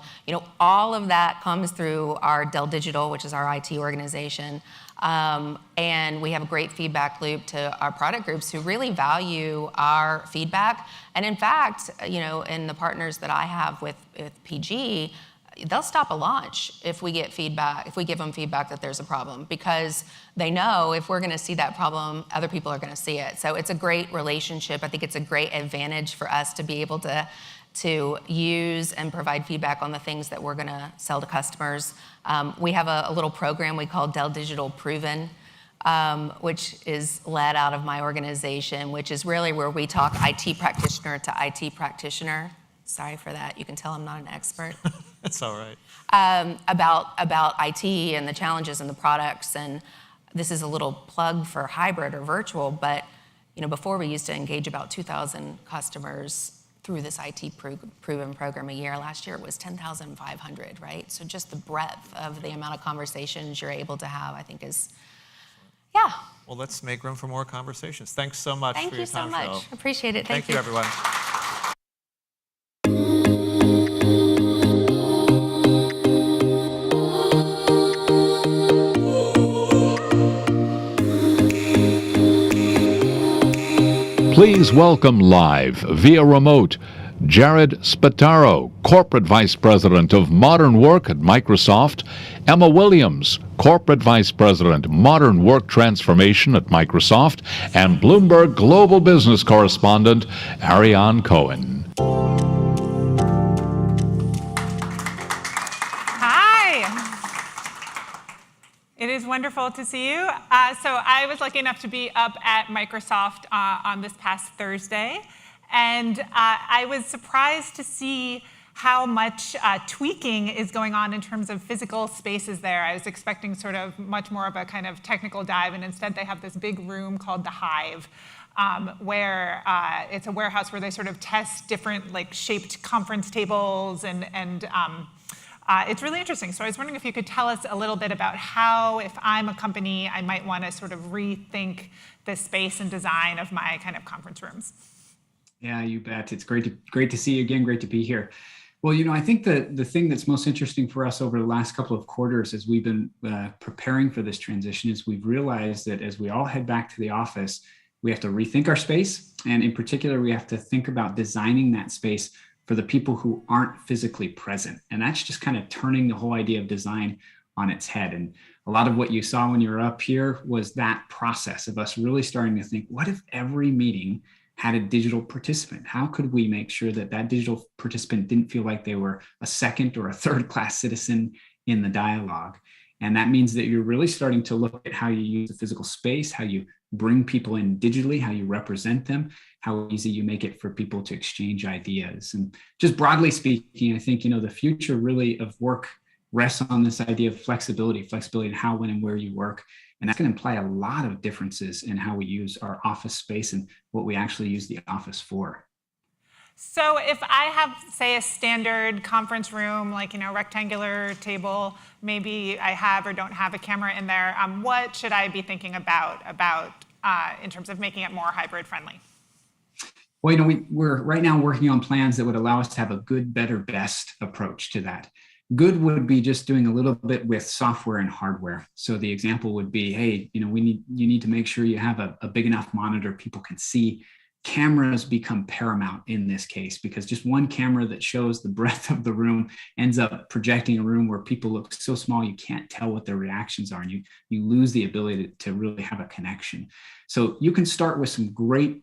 All of that comes through our Dell Digital, which is our IT organization. And we have a great feedback loop to our product groups who really value our feedback. And in fact, in the partners that I have with PG, they'll stop a launch if we get feedback, if we give them feedback that there's a problem, because they know if we're going to see that problem, other people are going to see it. So it's a great relationship. I think it's a great advantage for us to be able to use and provide feedback on the things that we're going to sell to customers. We have a little program we call Dell Digital Proven, which is led out of my organization, which is really where we talk IT practitioner to IT practitioner. Sorry for that. You can tell I'm not an expert. It's all right. About IT and the challenges and the products. And this is a little plug for hybrid or virtual, but before we used to engage about 2,000 customers through this IT Proven program a year. Last year it was 10,500, right? So just the breadth of the amount of conversations you're able to have, I think is, Well, let's make room for more conversations. Thanks so much Thank for you your so time, much. Cheryl. Appreciate it. Thank you, everyone. Please welcome live via remote Jared Spataro, Corporate Vice President of Modern Work at Microsoft, Emma Williams, Corporate Vice President, Modern Work Transformation at Microsoft, and Bloomberg Global Business Correspondent Ariane Cohen. It is wonderful to see you. So I was lucky enough to be up at Microsoft on this past Thursday, and I was surprised to see how much tweaking is going on in terms of physical spaces there. I was expecting sort of much more of a kind of technical dive, and instead they have this big room called the Hive, where it's a warehouse where they sort of test different shaped conference tables and it's really interesting. So I was wondering if you could tell us a little bit about how, if I'm a company, I might want to sort of rethink the space and design of my kind of conference rooms. Yeah, you bet. It's great to see you again. Great to be here. Well, I think the thing that's most interesting for us over the last couple of quarters as we've been preparing for this transition is we've realized that as we all head back to the office, we have to rethink our space. And in particular, we have to think about designing that space for the people who aren't physically present. And that's just kind of turning the whole idea of design on its head. And a lot of what you saw when you were up here was that process of us really starting to think, what if every meeting had a digital participant? How could we make sure that that digital participant didn't feel like they were a second or a third class citizen in the dialogue? And that means that you're really starting to look at how you use the physical space, how you bring people in digitally, how you represent them, how easy you make it for people to exchange ideas. And just broadly speaking, I think, the future really of work rests on this idea of flexibility in how, when, and where you work. And that's going to imply a lot of differences in how we use our office space and what we actually use the office for. So if I have, say, a standard conference room, rectangular table, maybe I have or don't have a camera in there, what should I be thinking about in terms of making it more hybrid friendly? Well, we're right now working on plans that would allow us to have a good, better, best approach to that. Good would be just doing a little bit with software and hardware. So the example would be, hey, you need to make sure you have a big enough monitor people can see. Cameras become paramount in this case, because just one camera that shows the breadth of the room ends up projecting a room where people look so small you can't tell what their reactions are, and you lose the ability to really have a connection. So you can start with some great,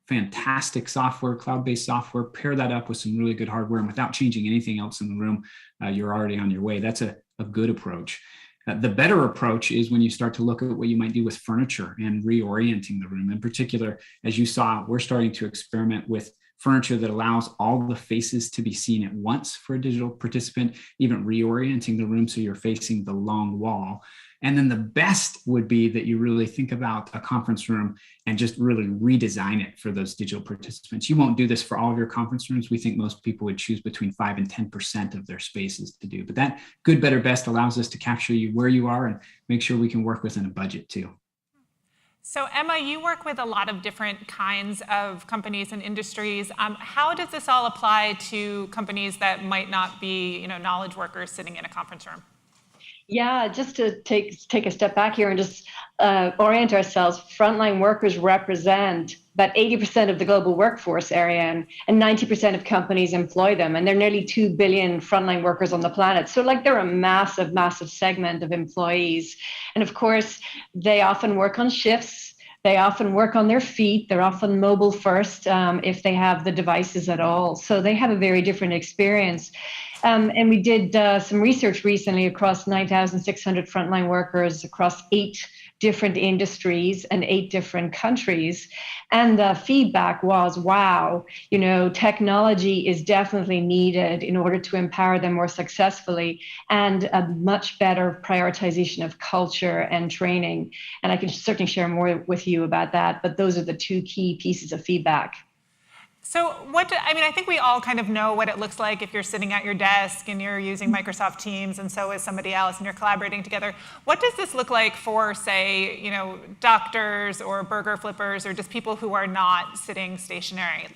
fantastic software, cloud-based software, pair that up with some really good hardware, and without changing anything else in the room, you're already on your way. That's a good approach. The better approach is when you start to look at what you might do with furniture and reorienting the room. In particular, as you saw, we're starting to experiment with furniture that allows all the faces to be seen at once for a digital participant, even reorienting the room so you're facing the long wall. And then the best would be that you really think about a conference room and just really redesign it for those digital participants. You won't do this for all of your conference rooms. We think most people would choose between 5 and 10% of their spaces to do. But that good, better, best allows us to capture you where you are and make sure we can work within a budget too. So Emma, you work with a lot of different kinds of companies and industries. How does this all apply to companies that might not be, knowledge workers sitting in a conference room? Yeah, just to take a step back here and just orient ourselves, frontline workers represent about 80% of the global workforce area, and 90% of companies employ them. And there are nearly 2 billion frontline workers on the planet. So they're a massive, massive segment of employees. And of course, they often work on shifts. They often work on their feet. They're often mobile first if they have the devices at all. So they have a very different experience. And we did some research recently across 9,600 frontline workers across 8 different industries and 8 different countries. And the feedback was, wow, technology is definitely needed in order to empower them more successfully, and a much better prioritization of culture and training. And I can certainly share more with you about that, but those are the 2 key pieces of feedback. So I think we all kind of know what it looks like if you're sitting at your desk and you're using Microsoft Teams, and so is somebody else, and you're collaborating together. What does this look like for, say, doctors or burger flippers, or just people who are not sitting stationary?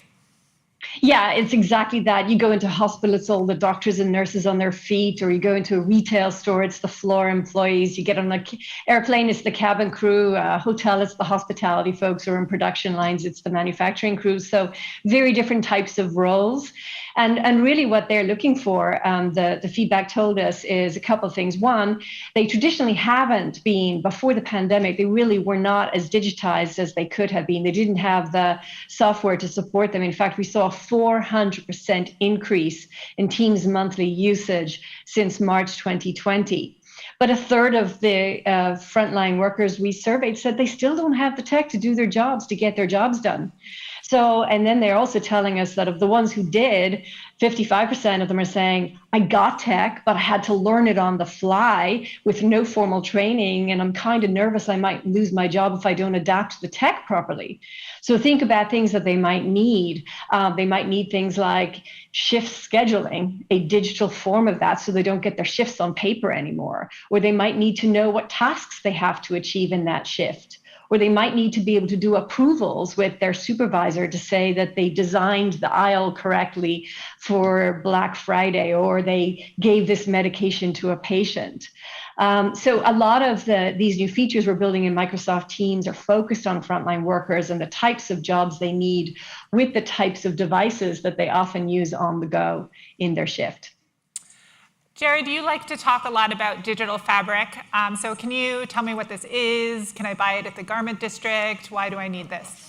Yeah, it's exactly that. You go into hospital, it's all the doctors and nurses on their feet, or you go into a retail store, it's the floor employees. You get on an airplane, it's the cabin crew. Hotel, it's the hospitality folks, or in production lines, it's the manufacturing crews. So very different types of roles. And really what they're looking for, the feedback told us, is a couple of things. One, they traditionally haven't been, before the pandemic, they really were not as digitized as they could have been. They didn't have the software to support them. In fact, we saw a 400% increase in Teams monthly usage since March 2020. But a third of the frontline workers we surveyed said they still don't have the tech to do their jobs, to get their jobs done. So, and then they're also telling us that of the ones who did, 55% of them are saying, I got tech, but I had to learn it on the fly with no formal training, and I'm kind of nervous I might lose my job if I don't adapt to the tech properly. So think about things that they might need. They might need things like shift scheduling, a digital form of that, so they don't get their shifts on paper anymore. Or they might need to know what tasks they have to achieve in that shift. Or they might need to be able to do approvals with their supervisor to say that they designed the aisle correctly for Black Friday, or they gave this medication to a patient. So a lot of these new features we're building in Microsoft Teams are focused on frontline workers and the types of jobs they need with the types of devices that they often use on the go in their shift. Jared, you like to talk a lot about digital fabric. So can you tell me what this is? Can I buy it at the garment district? Why do I need this?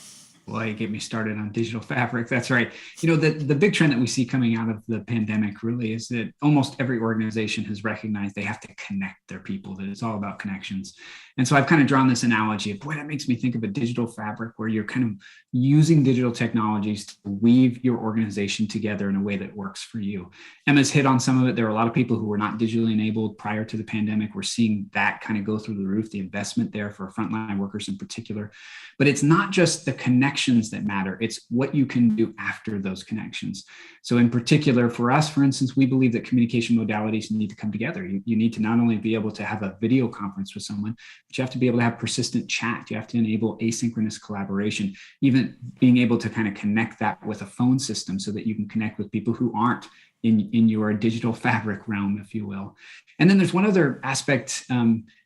Well, you get me started on digital fabric. That's right. The big trend that we see coming out of the pandemic really is that almost every organization has recognized they have to connect their people, that it's all about connections. And so I've kind of drawn this analogy of, boy, that makes me think of a digital fabric where you're kind of using digital technologies to weave your organization together in a way that works for you. Emma's hit on some of it. There are a lot of people who were not digitally enabled prior to the pandemic. We're seeing that kind of go through the roof, the investment there for frontline workers in particular. But it's not just the connections that matter, it's what you can do after those connections. So in particular, for us, for instance, we believe that communication modalities need to come together. You need to not only be able to have a video conference with someone, but you have to be able to have persistent chat. You have to enable asynchronous collaboration, even being able to kind of connect that with a phone system so that you can connect with people who aren't in your digital fabric realm, if you will. And then there's one other aspect,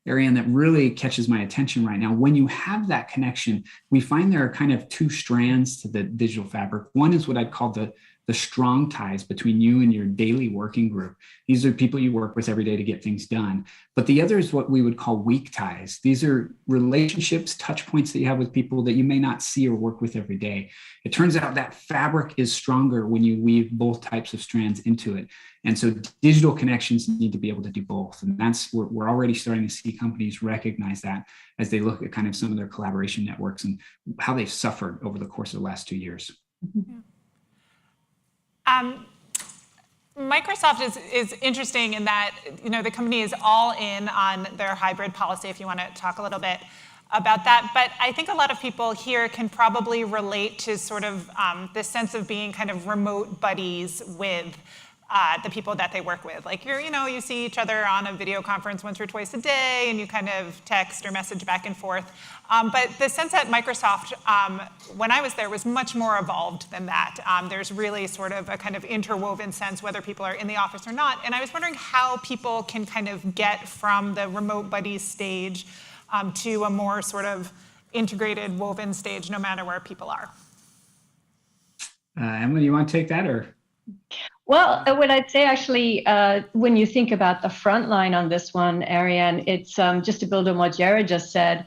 Ariane, that really catches my attention right now. When you have that connection, we find there are kind of two strands to the digital fabric. One is what I'd call the strong ties between you and your daily working group. These are people you work with every day to get things done. But the other is what we would call weak ties. These are relationships, touch points that you have with people that you may not see or work with every day. It turns out that fabric is stronger when you weave both types of strands into it. And so digital connections need to be able to do both. And that's where we're already starting to see companies recognize that as they look at kind of some of their collaboration networks and how they've suffered over the course of the last 2 years. Yeah. Microsoft is interesting in that, the company is all in on their hybrid policy, if you want to talk a little bit about that. But I think a lot of people here can probably relate to sort of this sense of being kind of remote buddies with the people that they work with. Like you see each other on a video conference once or twice a day, and you kind of text or message back and forth. But the sense at Microsoft, when I was there, was much more evolved than that. There's really sort of a kind of interwoven sense, whether people are in the office or not. And I was wondering how people can kind of get from the remote buddies stage to a more sort of integrated, woven stage, no matter where people are. Emily, you want to take that, or? Well, what I'd say actually, when you think about the front line on this one, Ariane, it's just to build on what Jared just said.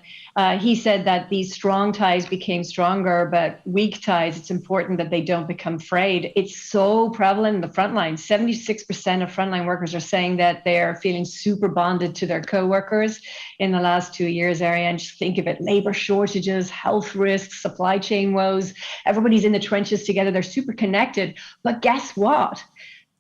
He said that these strong ties became stronger, but weak ties, it's important that they don't become frayed. It's so prevalent in the front line. 76% of frontline workers are saying that they're feeling super bonded to their coworkers in the last 2 years, Ariane. Just think of it, labor shortages, health risks, supply chain woes. Everybody's in the trenches together. They're super connected. But guess what?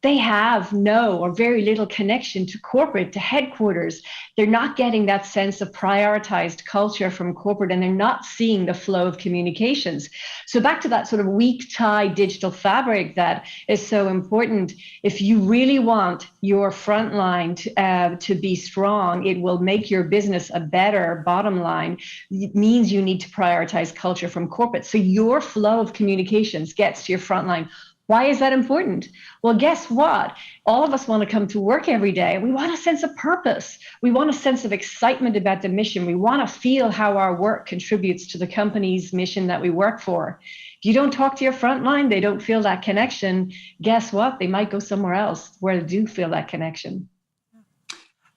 They have no or very little connection to corporate, to headquarters. They're not getting that sense of prioritized culture from corporate, and they're not seeing the flow of communications. So back to that sort of weak tie digital fabric that is so important. If you really want your front line to be strong, it will make your business a better bottom line. It means you need to prioritize culture from corporate. So your flow of communications gets to your front line. Why is that important? Well, guess what? All of us want to come to work every day. We want a sense of purpose. We want a sense of excitement about the mission. We want to feel how our work contributes to the company's mission that we work for. If you don't talk to your front line, they don't feel that connection. Guess what? They might go somewhere else where they do feel that connection.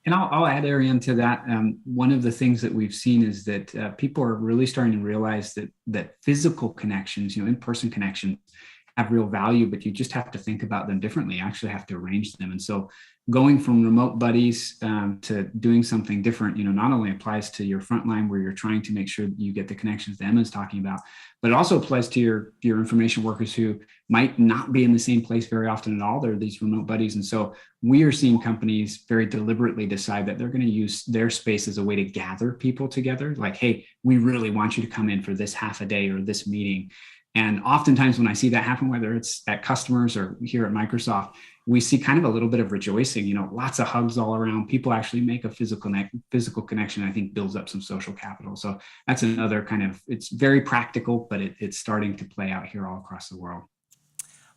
And I'll add, Ariane, to that. One of the things that we've seen is that people are really starting to realize that physical connections, in-person connections, have real value, but you just have to think about them differently. You actually have to arrange them. And so going from remote buddies to doing something different, not only applies to your frontline where you're trying to make sure that you get the connections that Emma's talking about, but it also applies to your information workers who might not be in the same place very often at all. They're these remote buddies. And so we are seeing companies very deliberately decide that they're going to use their space as a way to gather people together. Like, hey, we really want you to come in for this half a day or this meeting. And oftentimes when I see that happen, whether it's at customers or here at Microsoft, we see kind of a little bit of rejoicing, lots of hugs all around. People actually make a physical connection, I think builds up some social capital. So that's another kind of, it's very practical, but it's starting to play out here all across the world.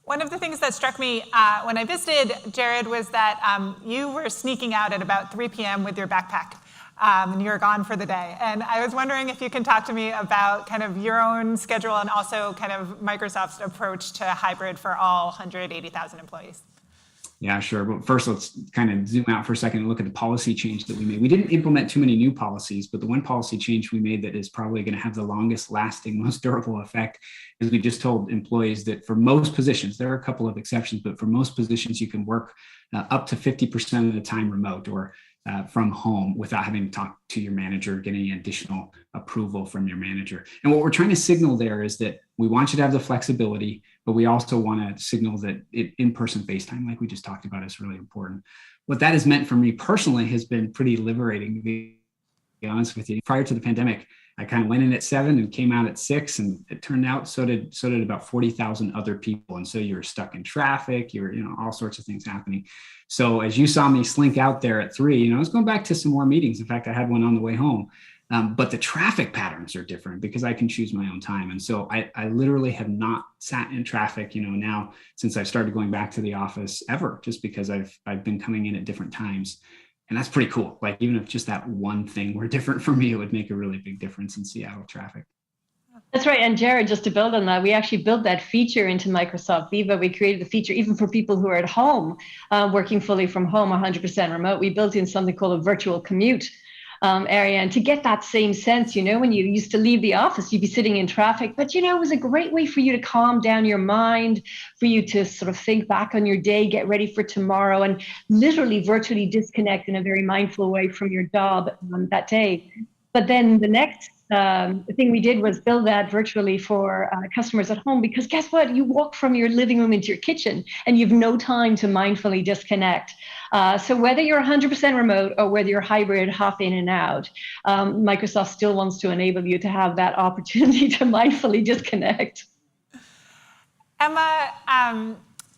One of the things that struck me when I visited, Jared, was that you were sneaking out at about 3 p.m. with your backpack. And you're gone for the day. And I was wondering if you can talk to me about kind of your own schedule and also kind of Microsoft's approach to hybrid for all 180,000 employees. Yeah, sure. But first, let's kind of zoom out for a second and look at the policy change that we made. We didn't implement too many new policies, but the one policy change we made that is probably going to have the longest lasting, most durable effect is we just told employees that for most positions, there are a couple of exceptions, but for most positions, you can work up to 50% of the time remote or from home without having to talk to your manager, get any additional approval from your manager. And what we're trying to signal there is that we want you to have the flexibility, but we also want to signal that in-person FaceTime, like we just talked about, is really important. What that has meant for me personally has been pretty liberating. honest with you. Prior to the pandemic, I kind of went in at 7 and came out at 6, and it turned out so did about 40,000 other people. And so you were stuck in traffic, you were, all sorts of things happening. So as you saw me slink out there at 3, I was going back to some more meetings. In fact, I had one on the way home. But the traffic patterns are different because I can choose my own time. And so I literally have not sat in traffic, now since I started going back to the office ever, just because I've been coming in at different times. And that's pretty cool. Like, even if just that one thing were different for me, it would make a really big difference in Seattle traffic. That's right. And Jared, just to build on that, we actually built that feature into Microsoft Viva. We created the feature even for people who are at home, working fully from home, 100% remote. We built in something called a virtual commute area. And to get that same sense, when you used to leave the office, you'd be sitting in traffic, but it was a great way for you to calm down your mind, for you to sort of think back on your day, get ready for tomorrow, and literally virtually disconnect in a very mindful way from your job that day. But then the next thing we did was build that virtually for customers at home, because guess what? You walk from your living room into your kitchen and you have no time to mindfully disconnect. So whether you're 100% remote or whether you're hybrid, hop in and out, Microsoft still wants to enable you to have that opportunity to mindfully disconnect. Emma,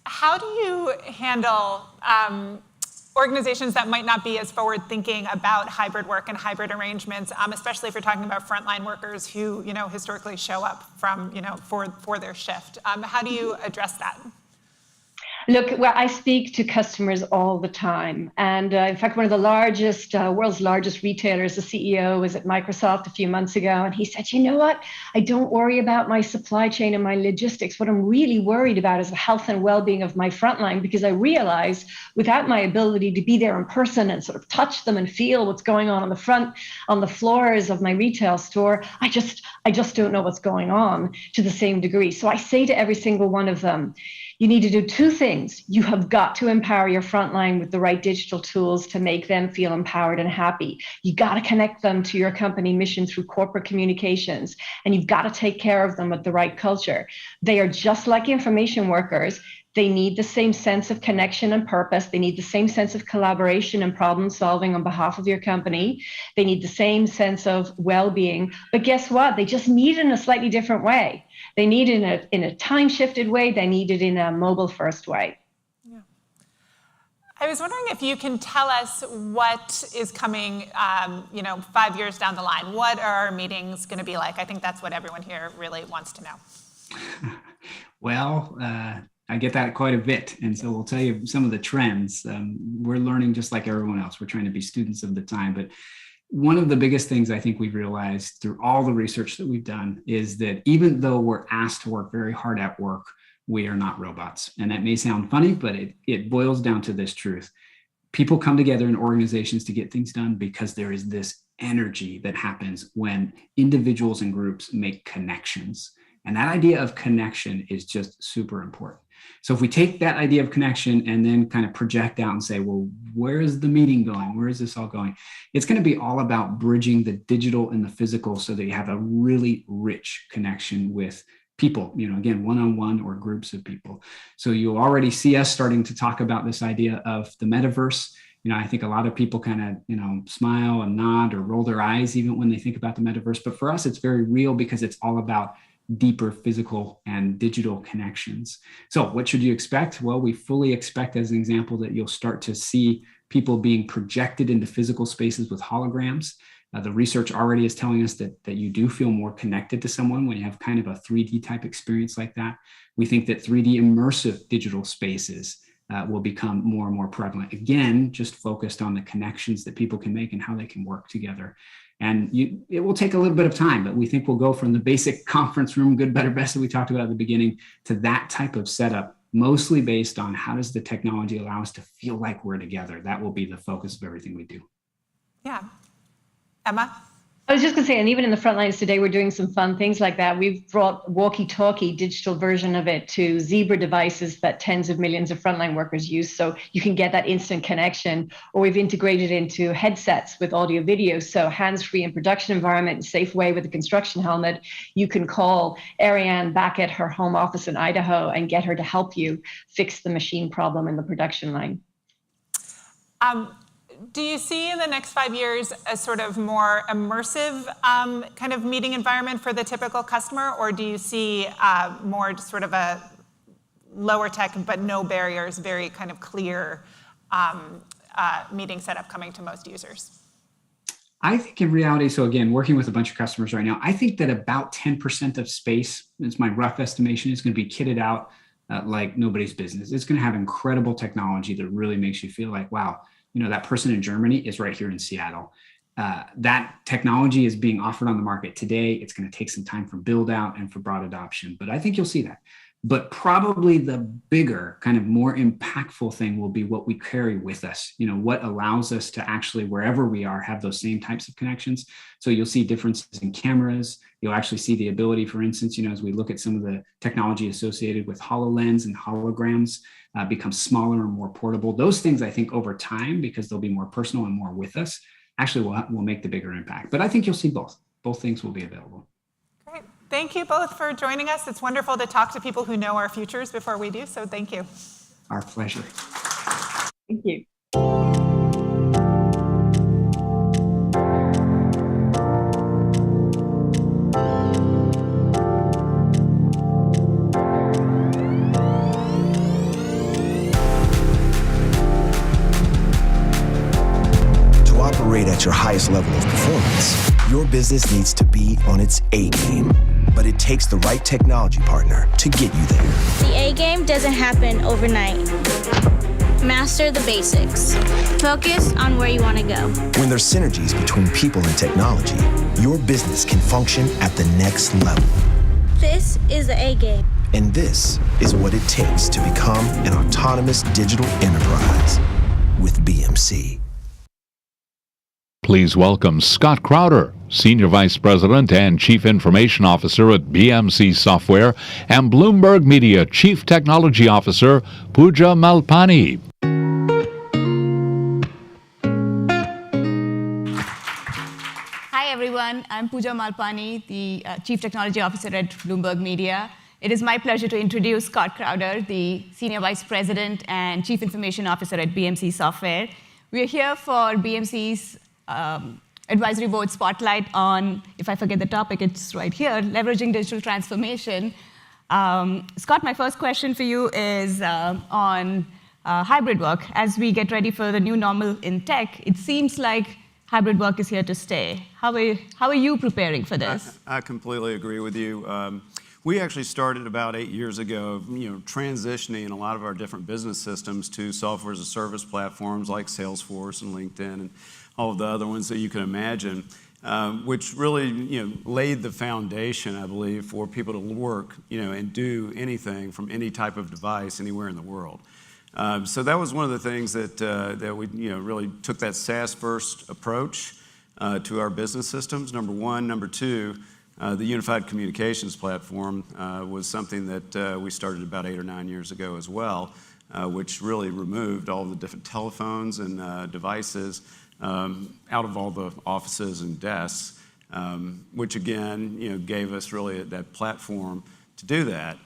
how do you handle organizations that might not be as forward thinking about hybrid work and hybrid arrangements, especially if you're talking about frontline workers who, historically show up from, for their shift? How do you address that? Look, I speak to customers all the time. And in fact, one of the world's largest retailers, the CEO, was at Microsoft a few months ago. And he said, you know what? I don't worry about my supply chain and my logistics. What I'm really worried about is the health and well-being of my frontline, because I realize without my ability to be there in person and sort of touch them and feel what's going on the floors of my retail store, I just don't know what's going on to the same degree. So I say to every single one of them, you need to do 2 things. You have got to empower your frontline with the right digital tools to make them feel empowered and happy. You got to connect them to your company mission through corporate communications, and you've got to take care of them with the right culture. They are just like information workers. They need the same sense of connection and purpose. They need the same sense of collaboration and problem solving on behalf of your company. They need the same sense of well-being. But guess what? They just need it in a slightly different way. They need it in a time-shifted way. They need it in a mobile-first way. Yeah. I was wondering if you can tell us what is coming, 5 years down the line. What are our meetings going to be like? I think that's what everyone here really wants to know. Well, I get that quite a bit. And so we'll tell you some of the trends. We're learning just like everyone else. We're trying to be students of the time. But one of the biggest things I think we've realized through all the research that we've done is that even though we're asked to work very hard at work, we are not robots. And that may sound funny, but it boils down to this truth. People come together in organizations to get things done because there is this energy that happens when individuals and groups make connections. And that idea of connection is just super important. So if we take that idea of connection and then kind of project out and say, well, where is the meeting going? Where is this all going? It's going to be all about bridging the digital and the physical so that you have a really rich connection with people, again, one-on-one or groups of people. So you'll already see us starting to talk about this idea of the metaverse. I think a lot of people kind of, smile and nod or roll their eyes even when they think about the metaverse. But for us, it's very real because it's all about deeper physical and digital connections. So what should you expect? Well, we fully expect, as an example, that you'll start to see people being projected into physical spaces with holograms. The research already is telling us that you do feel more connected to someone when you have kind of a 3D type experience like that. We think that 3D immersive digital spaces will become more and more prevalent. Again, just focused on the connections that people can make and how they can work together. And it will take a little bit of time, but we think we'll go from the basic conference room, good, better, best that we talked about at the beginning to that type of setup, mostly based on how does the technology allow us to feel like we're together. That will be the focus of everything we do. Yeah. Emma? I was just going to say, and even in the front lines today, we're doing some fun things like that. We've brought walkie-talkie digital version of it to Zebra devices that tens of millions of frontline workers use, so you can get that instant connection. Or we've integrated into headsets with audio video, so hands-free in production environment, safe way with a construction helmet. You can call Ariane back at her home office in Idaho and get her to help you fix the machine problem in the production line. Do you see in the next 5 years a sort of more immersive kind of meeting environment for the typical customer, or do you see more sort of a lower tech but no barriers, very kind of clear meeting setup coming to most users? I think in reality, so again, working with a bunch of customers right now, I think that about 10% of space, it's my rough estimation, is going to be kitted out like nobody's business. It's going to have incredible technology that really makes you feel like, wow, that person in Germany is right here in Seattle. That technology is being offered on the market today. It's going to take some time for build out and for broad adoption, but I think you'll see that. But probably the bigger, kind of more impactful thing will be what we carry with us, what allows us to actually, wherever we are, have those same types of connections. So you'll see differences in cameras. You'll actually see the ability, for instance, as we look at some of the technology associated with HoloLens and holograms, become smaller and more portable. Those things, I think, over time, because they'll be more personal and more with us, actually will make the bigger impact. But I think you'll see both. Both things will be available. Great. Thank you both for joining us. It's wonderful to talk to people who know our futures before we do, so thank you. Our pleasure. Thank you. To operate at your highest level of performance, your business needs to be on its A game. But it takes the right technology partner to get you there. The A game doesn't happen overnight. Master the basics. Focus on where you want to go. When there's synergies between people and technology, your business can function at the next level. This is the A game. And this is what it takes to become an autonomous digital enterprise with BMC. Please welcome Scott Crowder, Senior Vice President and Chief Information Officer at BMC Software, and Bloomberg Media Chief Technology Officer, Pooja Malpani. Hi, everyone. I'm Pooja Malpani, the Chief Technology Officer at Bloomberg Media. It is my pleasure to introduce Scott Crowder, the Senior Vice President and Chief Information Officer at BMC Software. We are here for BMC's advisory board spotlight on, if I forget the topic, it's right here, leveraging digital transformation. Scott, my first question for you is on hybrid work. As we get ready for the new normal in tech, it seems like hybrid work is here to stay. How are you preparing for this? I completely agree with you. We actually started about 8 years ago, transitioning a lot of our different business systems to software as a service platforms like Salesforce and LinkedIn and all of the other ones that you can imagine, which really, laid the foundation, I believe, for people to work, and do anything from any type of device anywhere in the world. So that was one of the things that we, really took that SaaS-first approach to our business systems. Number one. Number two, the unified communications platform was something that we started about 8 or 9 years ago as well, which really removed all the different telephones and devices out of all the offices and desks, which again, gave us really that platform to do that.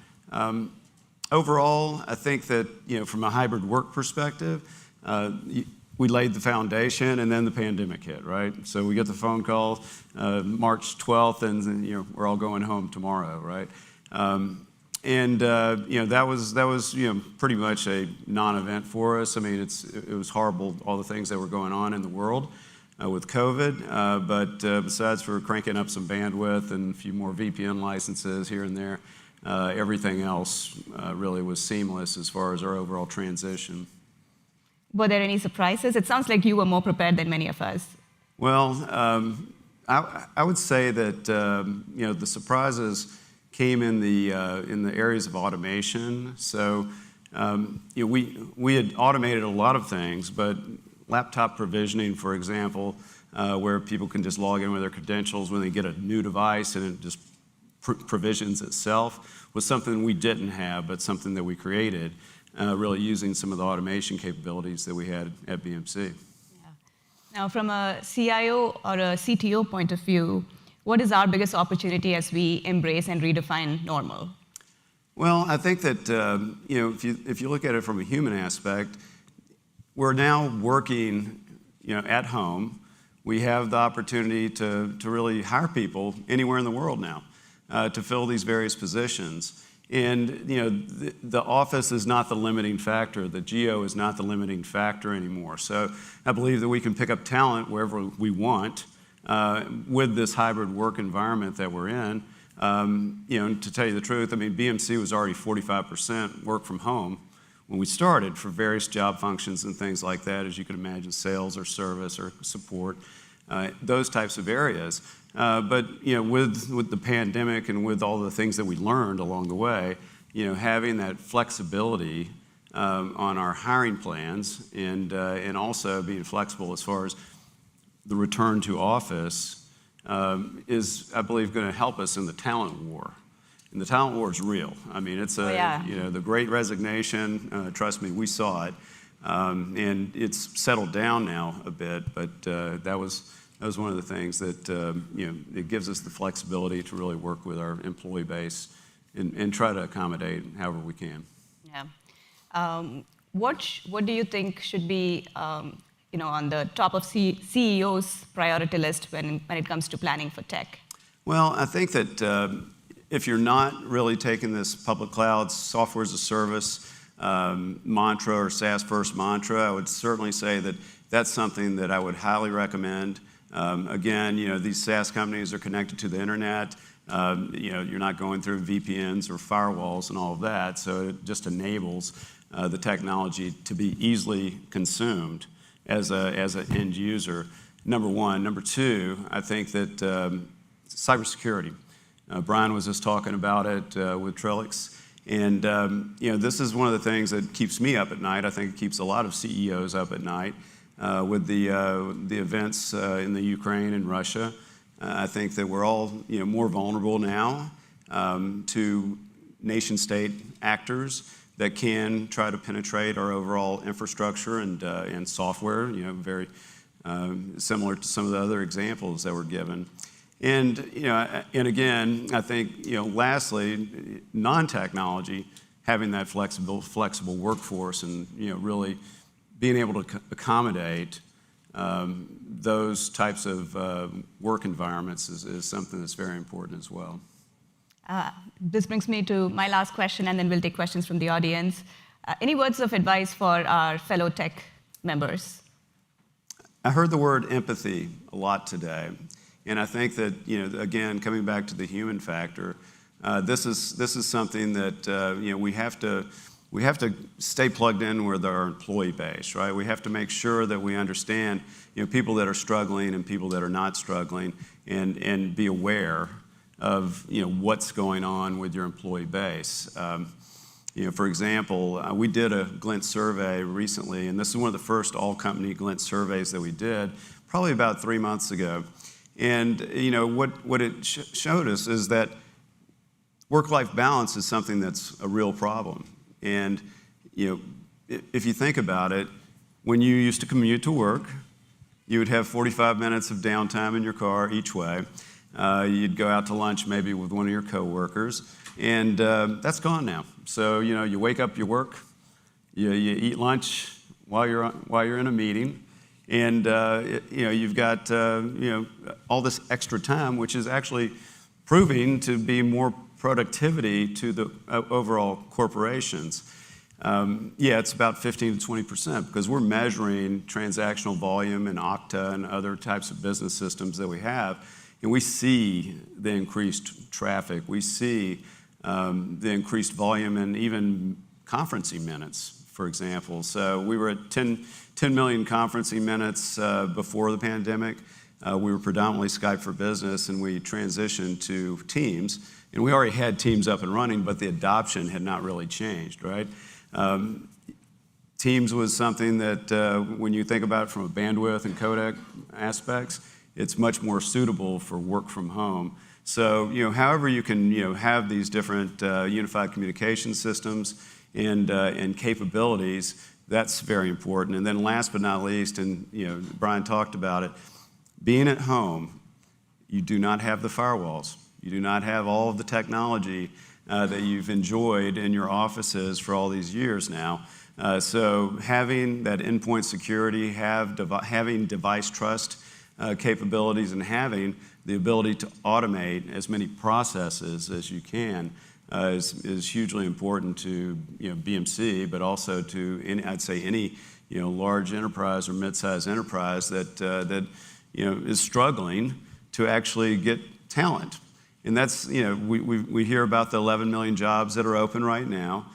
Overall, I think that, from a hybrid work perspective, we laid the foundation and then the pandemic hit, right? So we get the phone call March 12th and then, we're all going home tomorrow, right? That was pretty much a non-event for us. I mean, it was horrible, all the things that were going on in the world with COVID. But besides for cranking up some bandwidth and a few more VPN licenses here and there, everything else really was seamless as far as our overall transition. Were there any surprises? It sounds like you were more prepared than many of us. Well, I would say that the surprises came in the areas of automation. So we had automated a lot of things, but laptop provisioning, for example, where people can just log in with their credentials when they get a new device and it just provisions itself, was something we didn't have, but something that we created, really using some of the automation capabilities that we had at BMC. Yeah. Now, from a CIO or a CTO point of view, what is our biggest opportunity as we embrace and redefine normal? Well, I think that if you look at it from a human aspect, we're now working at home, we have the opportunity to really hire people anywhere in the world now to fill these various positions. And the office is not the limiting factor. The geo is not the limiting factor anymore. So I believe that we can pick up talent wherever we want with this hybrid work environment that we're in. To tell you the truth, I mean, BMC was already 45% work from home when we started for various job functions and things like that, as you can imagine, sales or service or support, those types of areas. But with the pandemic and with all the things that we learned along the way, having that flexibility on our hiring plans and also being flexible as far as the return to office is, I believe, going to help us in the talent war. And the talent war is real. I mean, it's the Great Resignation. Trust me, we saw it, and it's settled down now a bit. But that was one of the things that it gives us the flexibility to really work with our employee base and try to accommodate however we can. Yeah. What do you think should be on the top of CEO's priority list when it comes to planning for tech? Well, I think that if you're not really taking this public cloud software as a service mantra or SaaS first mantra, I would certainly say that that's something that I would highly recommend. Again, these SaaS companies are connected to the internet. You're not going through VPNs or firewalls and all of that, so it just enables the technology to be easily consumed as an end user, number one. Number two, I think that cybersecurity. Bryan was just talking about it with Trellix. And this is one of the things that keeps me up at night. I think it keeps a lot of CEOs up at night with the events in the Ukraine and Russia. I think that we're all more vulnerable now to nation-state actors that can try to penetrate our overall infrastructure and software. Very similar to some of the other examples that were given. And again, I think lastly, non-technology, having that flexible workforce and really being able to accommodate those types of work environments is something that's very important as well. This brings me to my last question, and then we'll take questions from the audience. Any words of advice for our fellow tech members? I heard the word empathy a lot today. And I think that, again, coming back to the human factor, this is something that we have to stay plugged in with our employee base, right? We have to make sure that we understand, people that are struggling and people that are not struggling, and be aware of, what's going on with your employee base. For example, we did a Glint survey recently, and this is one of the first all-company Glint surveys that we did, probably about 3 months ago. And what it showed us is that work-life balance is something that's a real problem. And if you think about it, when you used to commute to work, you would have 45 minutes of downtime in your car each way. You'd go out to lunch maybe with one of your coworkers, and that's gone now. So you wake up, you work, you eat lunch while you're in a meeting. And you've got all this extra time, which is actually proving to be more productivity to the overall corporations. It's about 15 to 20% because we're measuring transactional volume and Okta and other types of business systems that we have, and we see the increased traffic. We see the increased volume and even conferencing minutes, for example. So we were at 10 million conferencing minutes before the pandemic. We were predominantly Skype for Business, and we transitioned to Teams. And we already had Teams up and running, but the adoption had not really changed, right? Teams was something that, when you think about it from a bandwidth and codec aspects, it's much more suitable for work from home. So, however you can, have these different unified communication systems and capabilities, that's very important. And then last but not least, and Bryan talked about it, being at home, you do not have the firewalls. You do not have all of the technology that you've enjoyed in your offices for all these years now. So having that endpoint security, having device trust capabilities, and having the ability to automate as many processes as you can is hugely important to BMC, but also to I'd say any large enterprise or mid-sized enterprise that is struggling to actually get talent. And that's we hear about the 11 million jobs that are open right now.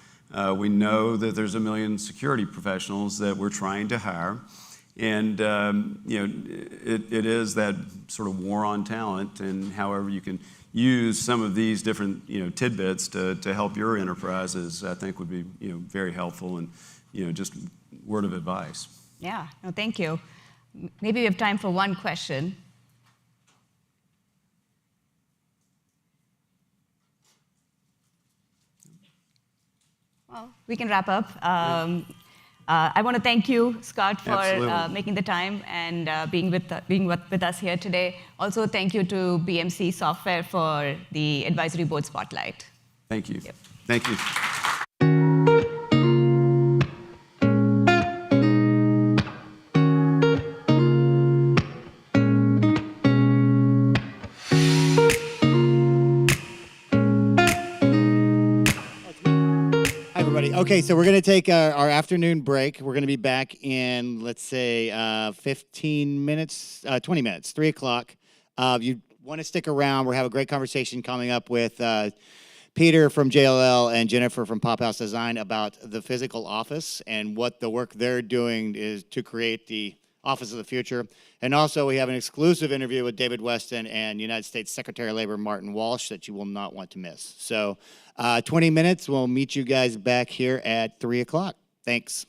We know that there's 1 million security professionals that we're trying to hire. And it is that sort of war on talent, and however you can use some of these different tidbits to help your enterprises, I think would be very helpful, and just word of advice. Yeah, no, thank you. Maybe we have time for one question. Well, we can wrap up. I want to thank you, Scott, for making the time and being with us here today. Also, thank you to BMC Software for the Advisory Board Spotlight. Thank you. Yep. Thank you. Okay, so we're going to take our afternoon break. We're going to be back in, let's say, 15 minutes, 20 minutes, 3 o'clock. You want to stick around. We'll have a great conversation coming up with Peter from JLL and Jennifer from Pop House Design about the physical office and what the work they're doing is to create the office of the future. And also, we have an exclusive interview with David Weston and United States Secretary of Labor Martin Walsh that you will not want to miss. So 20 minutes, we'll meet you guys back here at 3 o'clock. Thanks.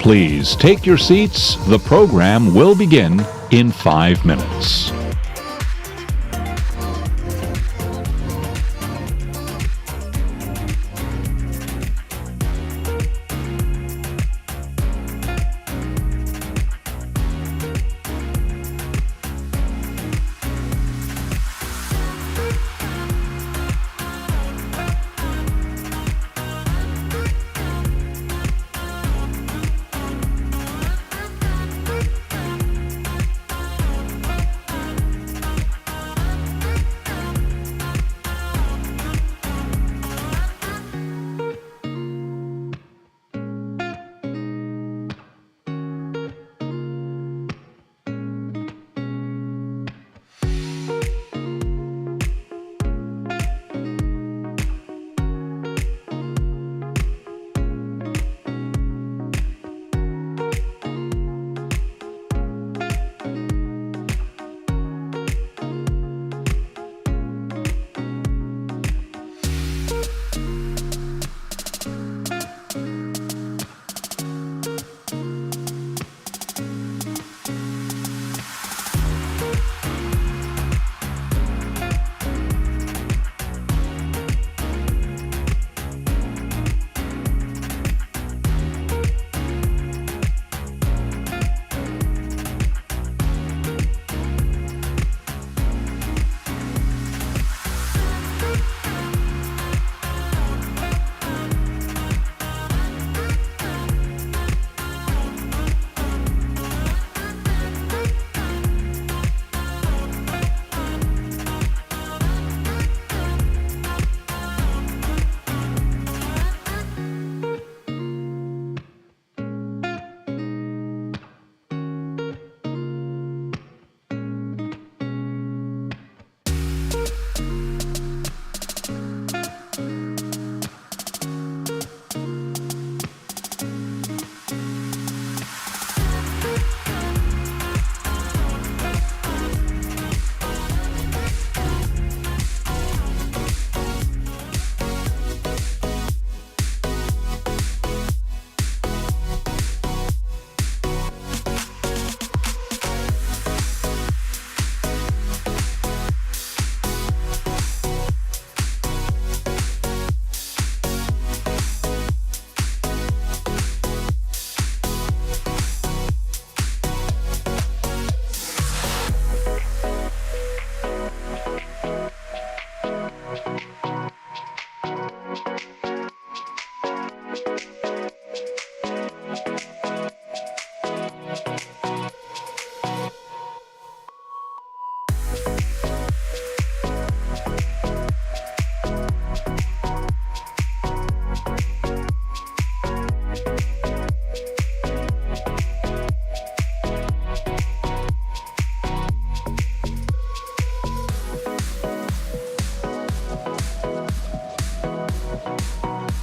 Please take your seats. The program will begin in 5 minutes.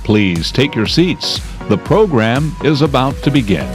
Please take your seats. The program is about to begin.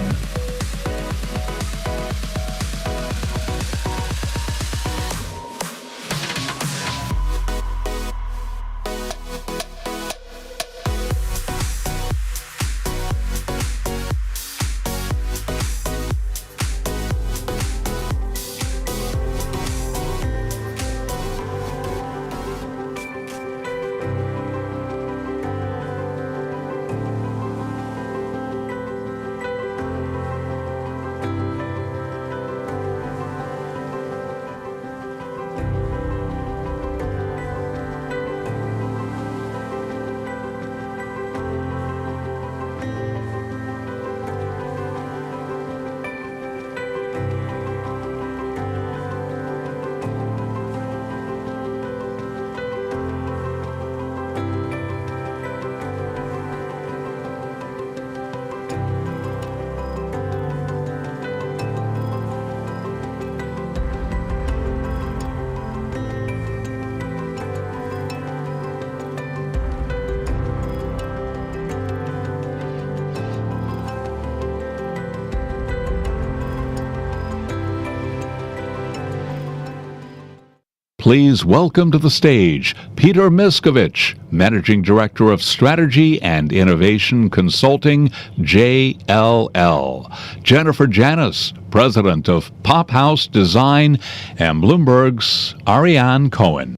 Please welcome to the stage Peter Miskovich, Managing Director of Strategy and Innovation Consulting, JLL. Jennifer Janis, President of Pop House Design, and Bloomberg's Ariane Cohen.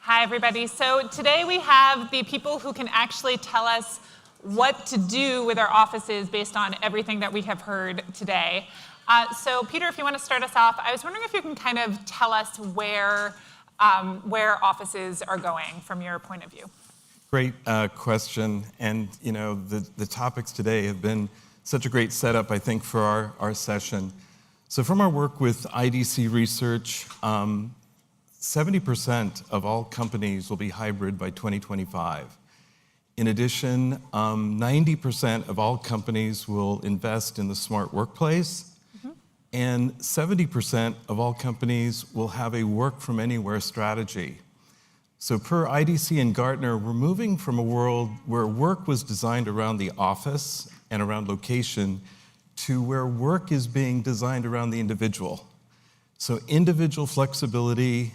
Hi, everybody. So today we have the people who can actually tell us what to do with our offices based on everything that we have heard today. So Peter, if you want to start us off, I was wondering if you can kind of tell us where offices are going from your point of view. Great question. And you know, the topics today have been such a great setup, I think, for our session. So from our work with IDC research, 70% of all companies will be hybrid by 2025. In addition, 90% of all companies will invest in the smart workplace, and 70% of all companies will have a work from anywhere strategy. So per IDC and Gartner, we're moving from a world where work was designed around the office and around location to where work is being designed around the individual. So individual flexibility,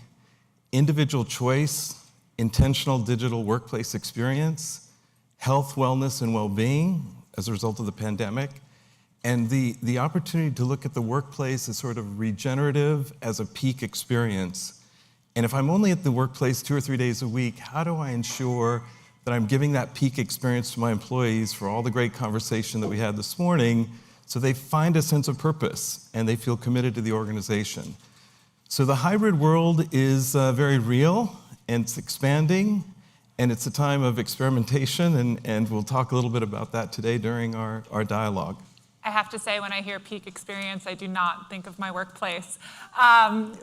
individual choice, intentional digital workplace experience, health, wellness, and well-being as a result of the pandemic, and the opportunity to look at the workplace as sort of regenerative as a peak experience. And if I'm only at the workplace 2 or 3 days a week, how do I ensure that I'm giving that peak experience to my employees for all the great conversation that we had this morning so they find a sense of purpose and they feel committed to the organization? So the hybrid world is very real, and it's expanding, and it's a time of experimentation, and we'll talk a little bit about that today during our dialogue. I have to say, when I hear peak experience, I do not think of my workplace. I've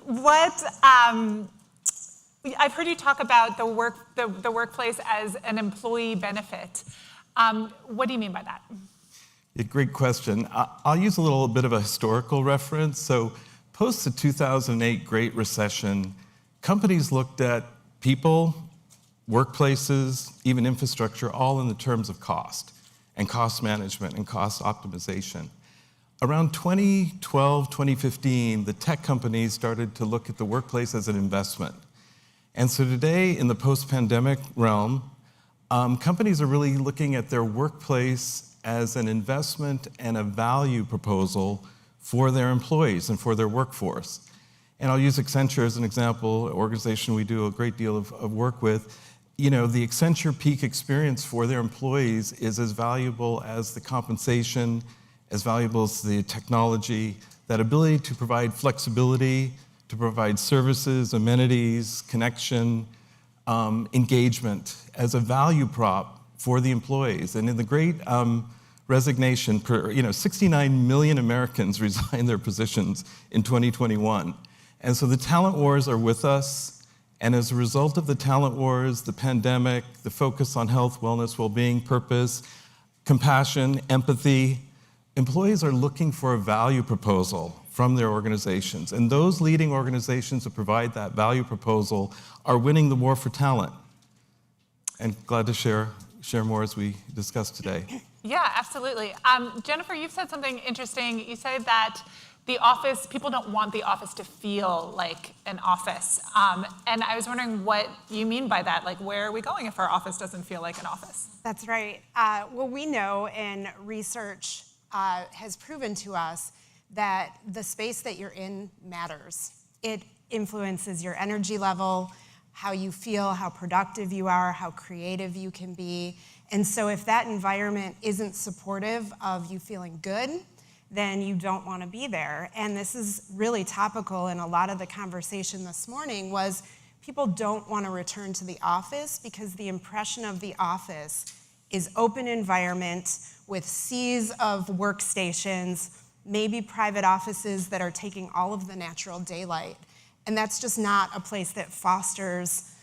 heard you talk about the workplace as an employee benefit. What do you mean by that? Yeah, great question. I'll use a little bit of a historical reference. So post the 2008 Great Recession, companies looked at people, workplaces, even infrastructure, all in the terms of cost and cost management and cost optimization. Around 2012, 2015, the tech companies started to look at the workplace as an investment. And so today, in the post-pandemic realm, companies are really looking at their workplace as an investment and a value proposal for their employees and for their workforce. And I'll use Accenture as an example, an organization we do a great deal of work with. You know, the Accenture peak experience for their employees is as valuable as the compensation, as valuable as the technology, that ability to provide flexibility, to provide services, amenities, connection, engagement as a value prop for the employees. And in the great resignation, 69 million Americans resigned their positions in 2021. And so the talent wars are with us. And as a result of the talent wars, the pandemic, the focus on health, wellness, well-being, purpose, compassion, empathy, employees are looking for a value proposal from their organizations. And those leading organizations that provide that value proposal are winning the war for talent. And glad to share more as we discuss today. Yeah, absolutely. Jennifer, you've said something interesting. You said that the office, people don't want the office to feel like an office. And I was wondering what you mean by that. Like, where are we going if our office doesn't feel like an office? That's right. Well, we know, and research has proven to us, that the space that you're in matters. It influences your energy level, how you feel, how productive you are, how creative you can be. And so if that environment isn't supportive of you feeling good, then you don't want to be there. And this is really topical in a lot of the conversation this morning was people don't want to return to the office because the impression of the office is open environment with seas of workstations, maybe private offices that are taking all of the natural daylight. And that's just not a place that fosters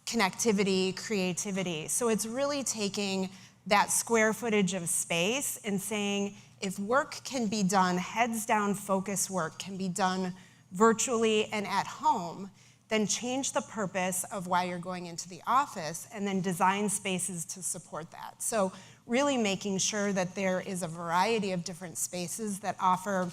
connectivity, creativity. So it's really taking that square footage of space and saying, if work can be done, heads down focus work can be done virtually and at home, then change the purpose of why you're going into the office and then design spaces to support that. So really making sure that there is a variety of different spaces that offer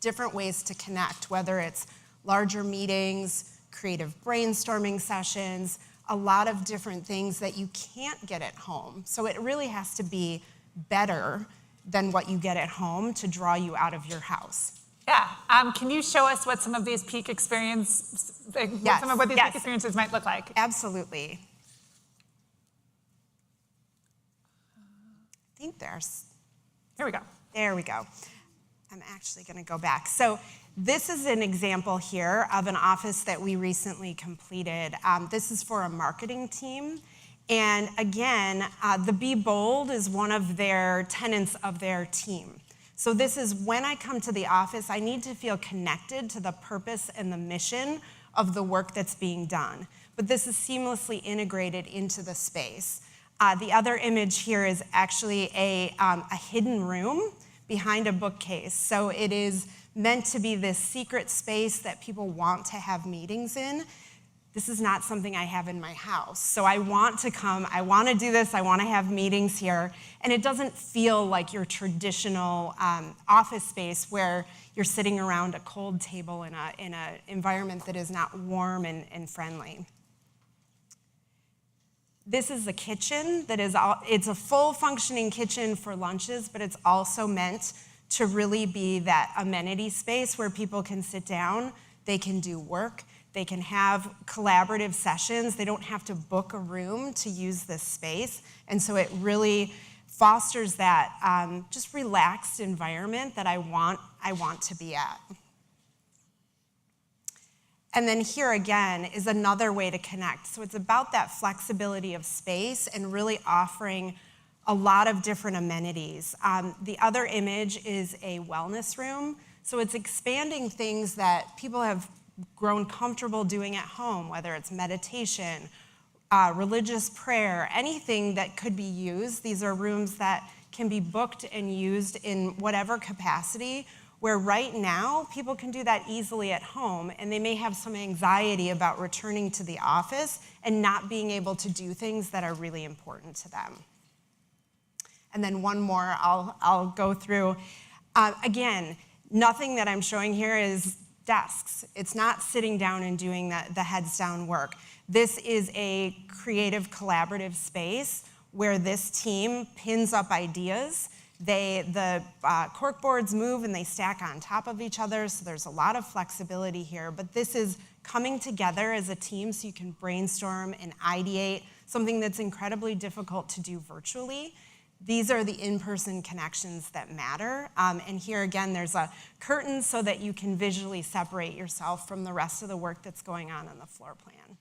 different ways to connect, whether it's larger meetings, creative brainstorming sessions, a lot of different things that you can't get at home. So it really has to be better than what you get at home to draw you out of your house. Yeah, can you show us what some of these peak experiences might look like? Absolutely. I think here we go. There we go. I'm actually going to go back. So this is an example here of an office that we recently completed. This is for a marketing team. And again, the Be Bold is one of their tenets of their team. So this is when I come to the office, I need to feel connected to the purpose and the mission of the work that's being done. But this is seamlessly integrated into the space. The other image here is actually a hidden room behind a bookcase. So it is meant to be this secret space that people want to have meetings in. This is not something I have in my house. So I want to come, I want to do this, I want to have meetings here. And it doesn't feel like your traditional office space where you're sitting around a cold table in an environment that is not warm and friendly. This is a kitchen that is, it's a full functioning kitchen for lunches, but it's also meant to really be that amenity space where people can sit down, they can do work, they can have collaborative sessions. They don't have to book a room to use this space. And so it really fosters that just relaxed environment that I want to be at. And then here again is another way to connect. So it's about that flexibility of space and really offering a lot of different amenities. The other image is a wellness room. So it's expanding things that people have grown comfortable doing at home, whether it's meditation, religious prayer, anything that could be used. These are rooms that can be booked and used in whatever capacity, where right now people can do that easily at home, and they may have some anxiety about returning to the office and not being able to do things that are really important to them. And then one more I'll go through. Again, nothing that I'm showing here is desks. It's not sitting down and doing the heads down work. This is a creative collaborative space where this team pins up ideas. The cork boards move and they stack on top of each other, so there's a lot of flexibility here. But this is coming together as a team so you can brainstorm and ideate, something that's incredibly difficult to do virtually. These are the in-person connections that matter. And here again, there's a curtain so that you can visually separate yourself from the rest of the work that's going on the floor plan.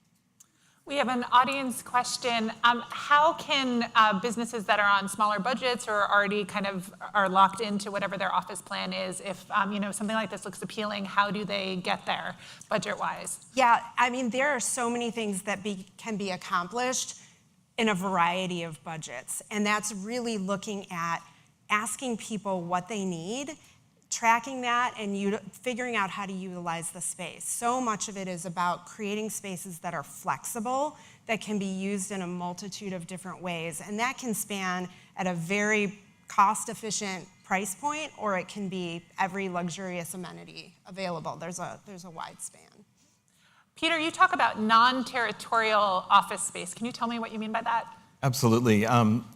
We have an audience question. How can businesses that are on smaller budgets or already kind of are locked into whatever their office plan is, if something like this looks appealing, how do they get there budget-wise? Yeah, I mean, there are so many things that can be accomplished in a variety of budgets. And that's really looking at asking people what they need, tracking that, and figuring out how to utilize the space. So much of it is about creating spaces that are flexible, that can be used in a multitude of different ways. And that can span at a very cost-efficient price point, or it can be every luxurious amenity available. There's a wide span. Peter, you talk about non-territorial office space. Can you tell me what you mean by that? Absolutely.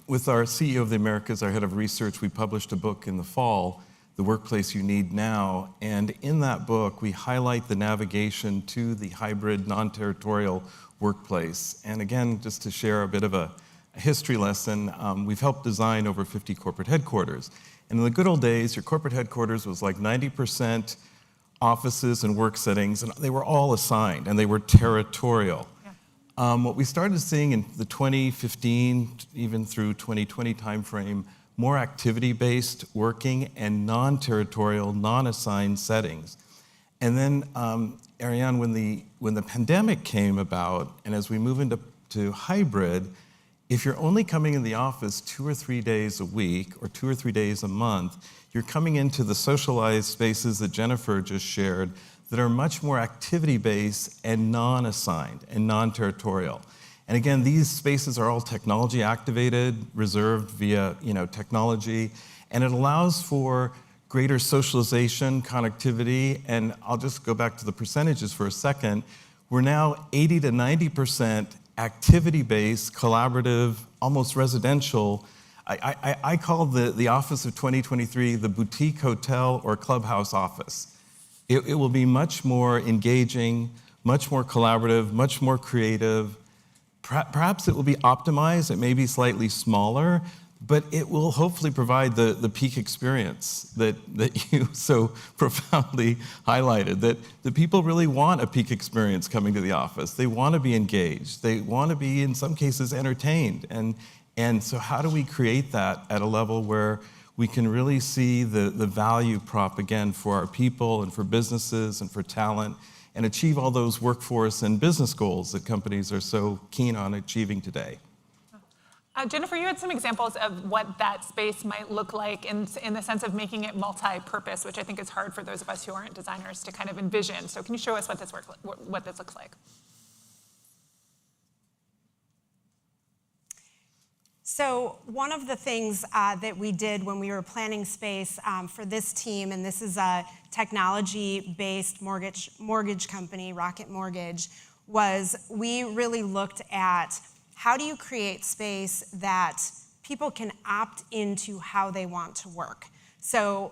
With our CEO of the Americas, our head of research, we published a book in the fall, The Workplace You Need Now. And in that book, we highlight the navigation to the hybrid non-territorial workplace. And again, just to share a bit of a history lesson, we've helped design over 50 corporate headquarters. And in the good old days, your corporate headquarters was like 90% offices and work settings, and they were all assigned, and they were territorial. Yeah. What we started seeing in the 2015, even through 2020 timeframe, more activity-based working and non-territorial, non-assigned settings. And then, Ariane, when the pandemic came about, and as we move into hybrid, if you're only coming in the office 2 or 3 days a week or 2 or 3 days a month, you're coming into the socialized spaces that Jennifer just shared that are much more activity-based and non-assigned and non-territorial. And again, these spaces are all technology activated, reserved via technology, and it allows for greater socialization, connectivity, and I'll just go back to the percentages for a second. We're now 80 to 90% activity-based, collaborative, almost residential. I call the office of 2023 the boutique hotel or clubhouse office. It will be much more engaging, much more collaborative, much more creative. Perhaps it will be optimized, it may be slightly smaller, but it will hopefully provide the peak experience that you so profoundly highlighted, that the people really want a peak experience coming to the office. They want to be engaged. They want to be, in some cases, entertained. And so how do we create that at a level where we can really see the value prop again for our people and for businesses and for talent, and achieve all those workforce and business goals that companies are so keen on achieving today? Jennifer, you had some examples of what that space might look like in the sense of making it multi-purpose, which I think is hard for those of us who aren't designers to kind of envision. So can you show us what this looks like? So one of the things that we did when we were planning space for this team, and this is a technology-based mortgage company, Rocket Mortgage, was we really looked at how do you create space that people can opt into how they want to work? So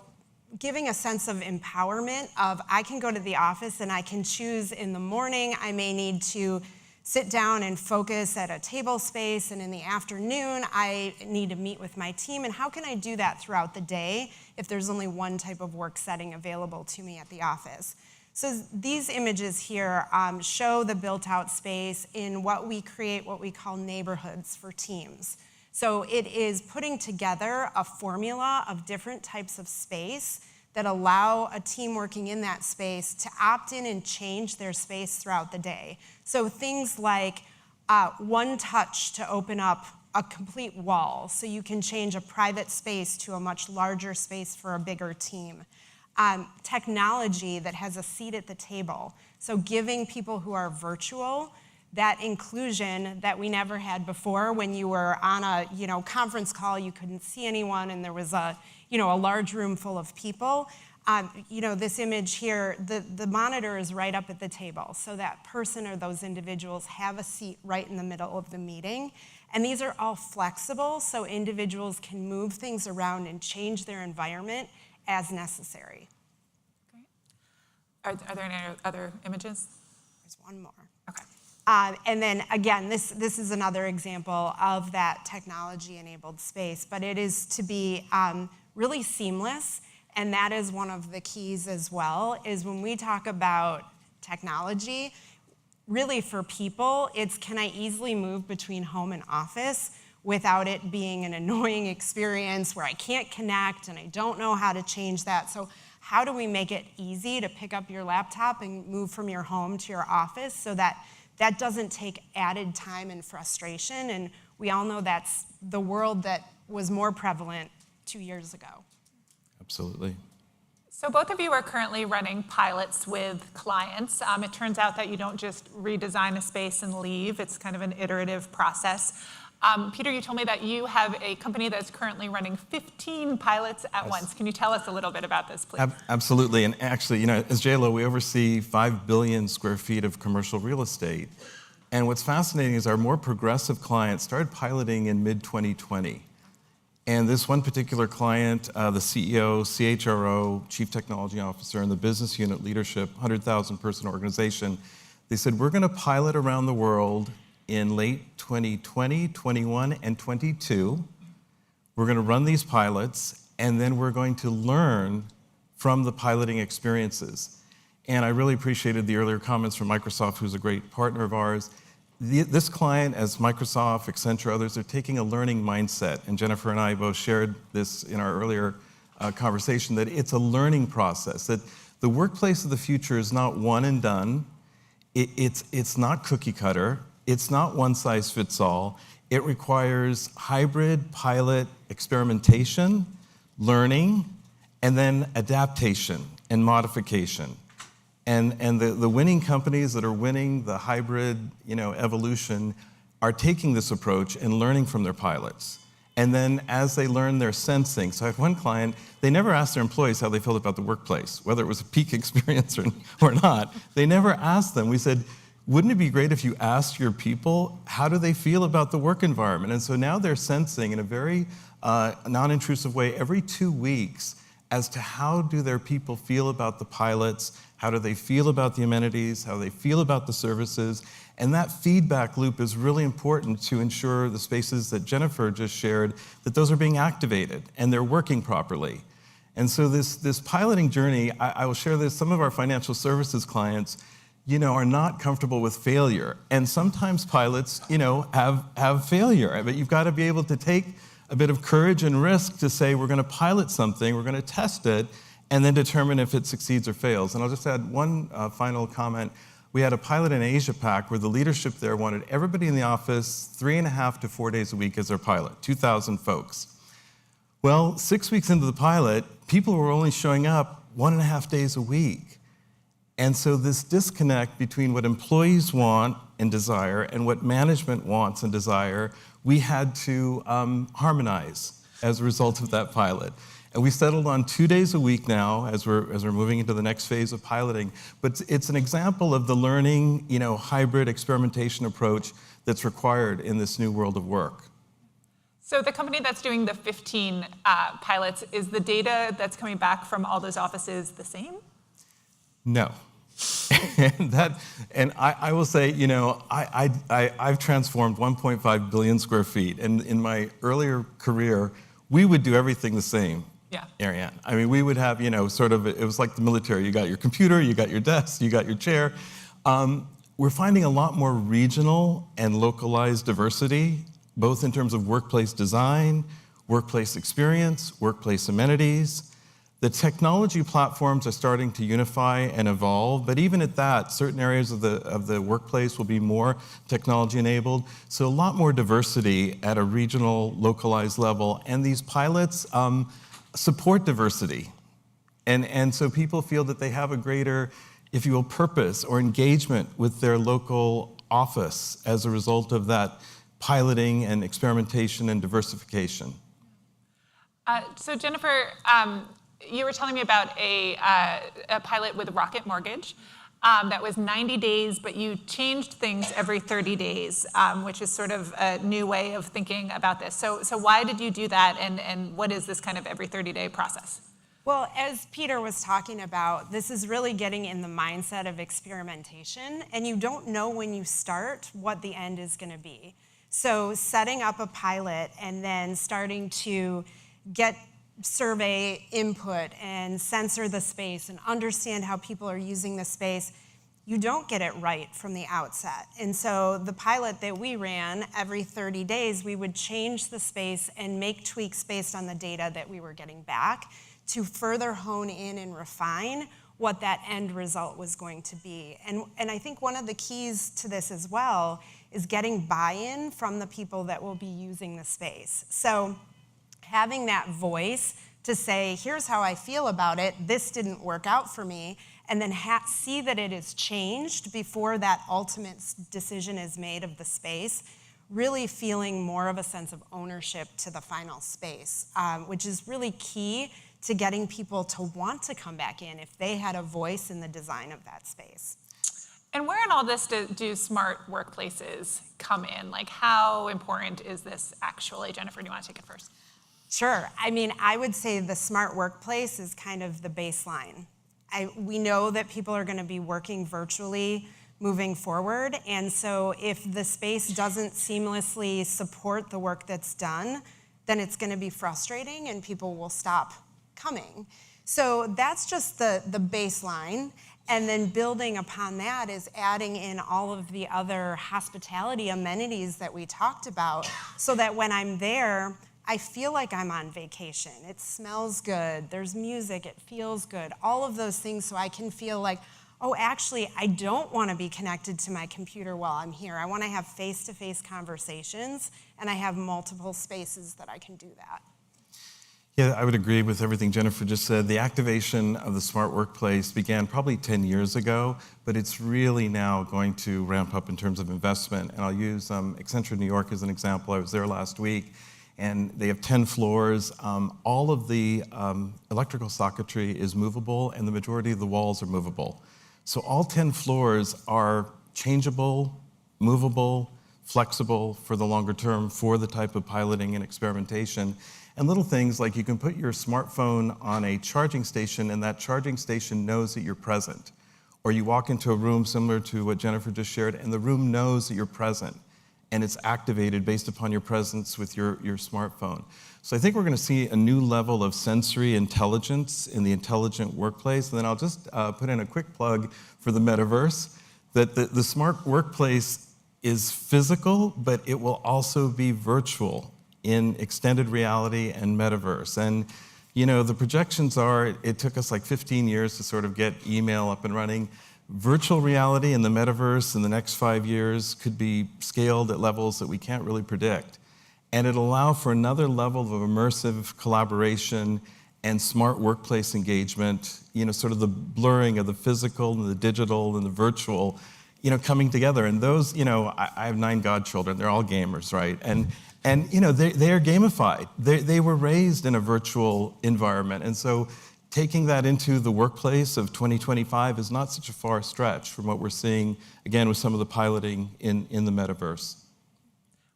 giving a sense of empowerment of I can go to the office and I can choose in the morning, I may need to sit down and focus at a table space, and in the afternoon, I need to meet with my team, and how can I do that throughout the day if there's only one type of work setting available to me at the office? So these images here show the built-out space in what we create, what we call neighborhoods for teams. So it is putting together a formula of different types of space that allow a team working in that space to opt in and change their space throughout the day. So things like one touch to open up a complete wall, so you can change a private space to a much larger space for a bigger team. Technology that has a seat at the table. So giving people who are virtual that inclusion that we never had before. When you were on a conference call, you couldn't see anyone and there was a large room full of people. This image here, the monitor is right up at the table. So that person or those individuals have a seat right in the middle of the meeting. And these are all flexible, so individuals can move things around and change their environment as necessary. Great. Are there any other images? There's one more. Okay. And then again, this is another example of that technology-enabled space, but it is to be really seamless, and that is one of the keys as well, is when we talk about technology, really for people, it's can I easily move between home and office without it being an annoying experience where I can't connect and I don't know how to change that. So how do we make it easy to pick up your laptop and move from your home to your office so that that doesn't take added time and frustration? And we all know that's the world that was more prevalent 2 years ago. Absolutely. So both of you are currently running pilots with clients. It turns out that you don't just redesign a space and leave. It's kind of an iterative process. Peter, you told me that you have a company that's currently running 15 pilots at once. Can you tell us a little bit about this, please? Absolutely. And actually, as JLO, we oversee 5 billion square feet of commercial real estate. And what's fascinating is our more progressive clients started piloting in mid-2020. And this one particular client, the CEO, CHRO, Chief Technology Officer, and the business unit leadership, 100,000 person organization, they said, we're going to pilot around the world in late 2020, 21, and 22. We're going to run these pilots, and then we're going to learn from the piloting experiences. And I really appreciated the earlier comments from Microsoft, who's a great partner of ours. This client, as Microsoft, Accenture, others, are taking a learning mindset. And Jennifer and I both shared this in our earlier conversation, that it's a learning process, that the workplace of the future is not one and done. It's not cookie cutter. It's not one size fits all. It requires hybrid, pilot, experimentation, learning, and then adaptation and modification. And the winning companies that are winning the hybrid evolution are taking this approach and learning from their pilots And then as they learn, they're sensing. So I had one client, they never asked their employees how they felt about the workplace, whether it was a peak experience or not. They never asked them. We said, wouldn't it be great if you asked your people, how do they feel about the work environment? And so now they're sensing in a very non-intrusive way every 2 weeks as to how do their people feel about the pilots, how do they feel about the amenities, how they feel about the services. And that feedback loop is really important to ensure the spaces that Jennifer just shared, that those are being activated and they're working properly. And so this piloting journey, I will share this, some of our financial services clients, are not comfortable with failure. And sometimes pilots, have failure. But you've got to be able to take a bit of courage and risk to say, we're going to pilot something, we're going to test it, and then determine if it succeeds or fails. And I'll just add one final comment. We had a pilot in Asia Pac where the leadership there wanted everybody in the office 3.5 to 4 days a week as their pilot, 2,000 folks. Well, 6 weeks into the pilot, people were only showing up 1.5 days a week. And so this disconnect between what employees want and desire and what management wants and desire, we had to harmonize as a result of that pilot. And we settled on 2 days a week now as we're moving into the next phase of piloting. But it's an example of the learning, hybrid experimentation approach that's required in this new world of work. So the company that's doing the 15 pilots, is the data that's coming back from all those offices the same? No. and I will say, I've transformed 1.5 billion square feet. And in my earlier career, we would do everything the same. Yeah. Ariane. I mean, we would have, it was like the military. You got your computer, you got your desk, you got your chair. We're finding a lot more regional and localized diversity, both in terms of workplace design, workplace experience, workplace amenities. The technology platforms are starting to unify and evolve, but even at that, certain areas of the workplace will be more technology enabled. So a lot more diversity at a regional, localized level. And these pilots support diversity. And so people feel that they have a greater, if you will, purpose or engagement with their local office as a result of that piloting and experimentation and diversification. So Jennifer, you were telling me about a pilot with Rocket Mortgage that was 90 days, but you changed things every 30 days, which is sort of a new way of thinking about this. So why did you do that, and what is this kind of every 30-day process? Well, as Peter was talking about, this is really getting in the mindset of experimentation, and you don't know when you start what the end is going to be. So setting up a pilot and then starting to get survey input and censor the space and understand how people are using the space, you don't get it right from the outset. And so the pilot that we ran, every 30 days, we would change the space and make tweaks based on the data that we were getting back to further hone in and refine what that end result was going to be. And I think one of the keys to this as well is getting buy-in from the people that will be using the space. So having that voice to say, here's how I feel about it, this didn't work out for me, and then see that it is changed before that ultimate decision is made of the space, really feeling more of a sense of ownership to the final space, which is really key to getting people to want to come back in if they had a voice in the design of that space. And where in all this do smart workplaces come in? Like, how important is this actually? Jennifer, do you want to take it first? Sure. I mean, I would say the smart workplace is kind of the baseline. We know that people are going to be working virtually moving forward, and so if the space doesn't seamlessly support the work that's done, then it's going to be frustrating and people will stop coming. So that's just the baseline. And then building upon that is adding in all of the other hospitality amenities that we talked about so that when I'm there, I feel like I'm on vacation. It smells good, there's music, it feels good, all of those things so I can feel like, oh, actually, I don't want to be connected to my computer while I'm here. I want to have face-to-face conversations, and I have multiple spaces that I can do that. Yeah, I would agree with everything Jennifer just said. The activation of the smart workplace began probably 10 years ago, but it's really now going to ramp up in terms of investment. And I'll use Accenture New York as an example. I was there last week, and they have 10 floors. All of the electrical socketry is movable, and the majority of the walls are movable. So all 10 floors are changeable, movable, flexible for the longer term for the type of piloting and experimentation. And little things like you can put your smartphone on a charging station, and that charging station knows that you're present. Or you walk into a room similar to what Jennifer just shared, and the room knows that you're present, and it's activated based upon your presence with your smartphone. So I think we're going to see a new level of sensory intelligence in the intelligent workplace. And then I'll just put in a quick plug for the metaverse, that the smart workplace is physical, but it will also be virtual in extended reality and metaverse. And you know, the projections are, it took us like 15 years to sort of get email up and running. Virtual reality in the metaverse in the next 5 years could be scaled at levels that we can't really predict. And it'll allow for another level of immersive collaboration and smart workplace engagement, you know, sort of the blurring of the physical and the digital and the virtual, you know, coming together. And those, you know, I have 9 godchildren, they're all gamers, right? And you know, they are gamified. They were raised in a virtual environment. And so taking that into the workplace of 2025 is not such a far stretch from what we're seeing, again, with some of the piloting in the metaverse.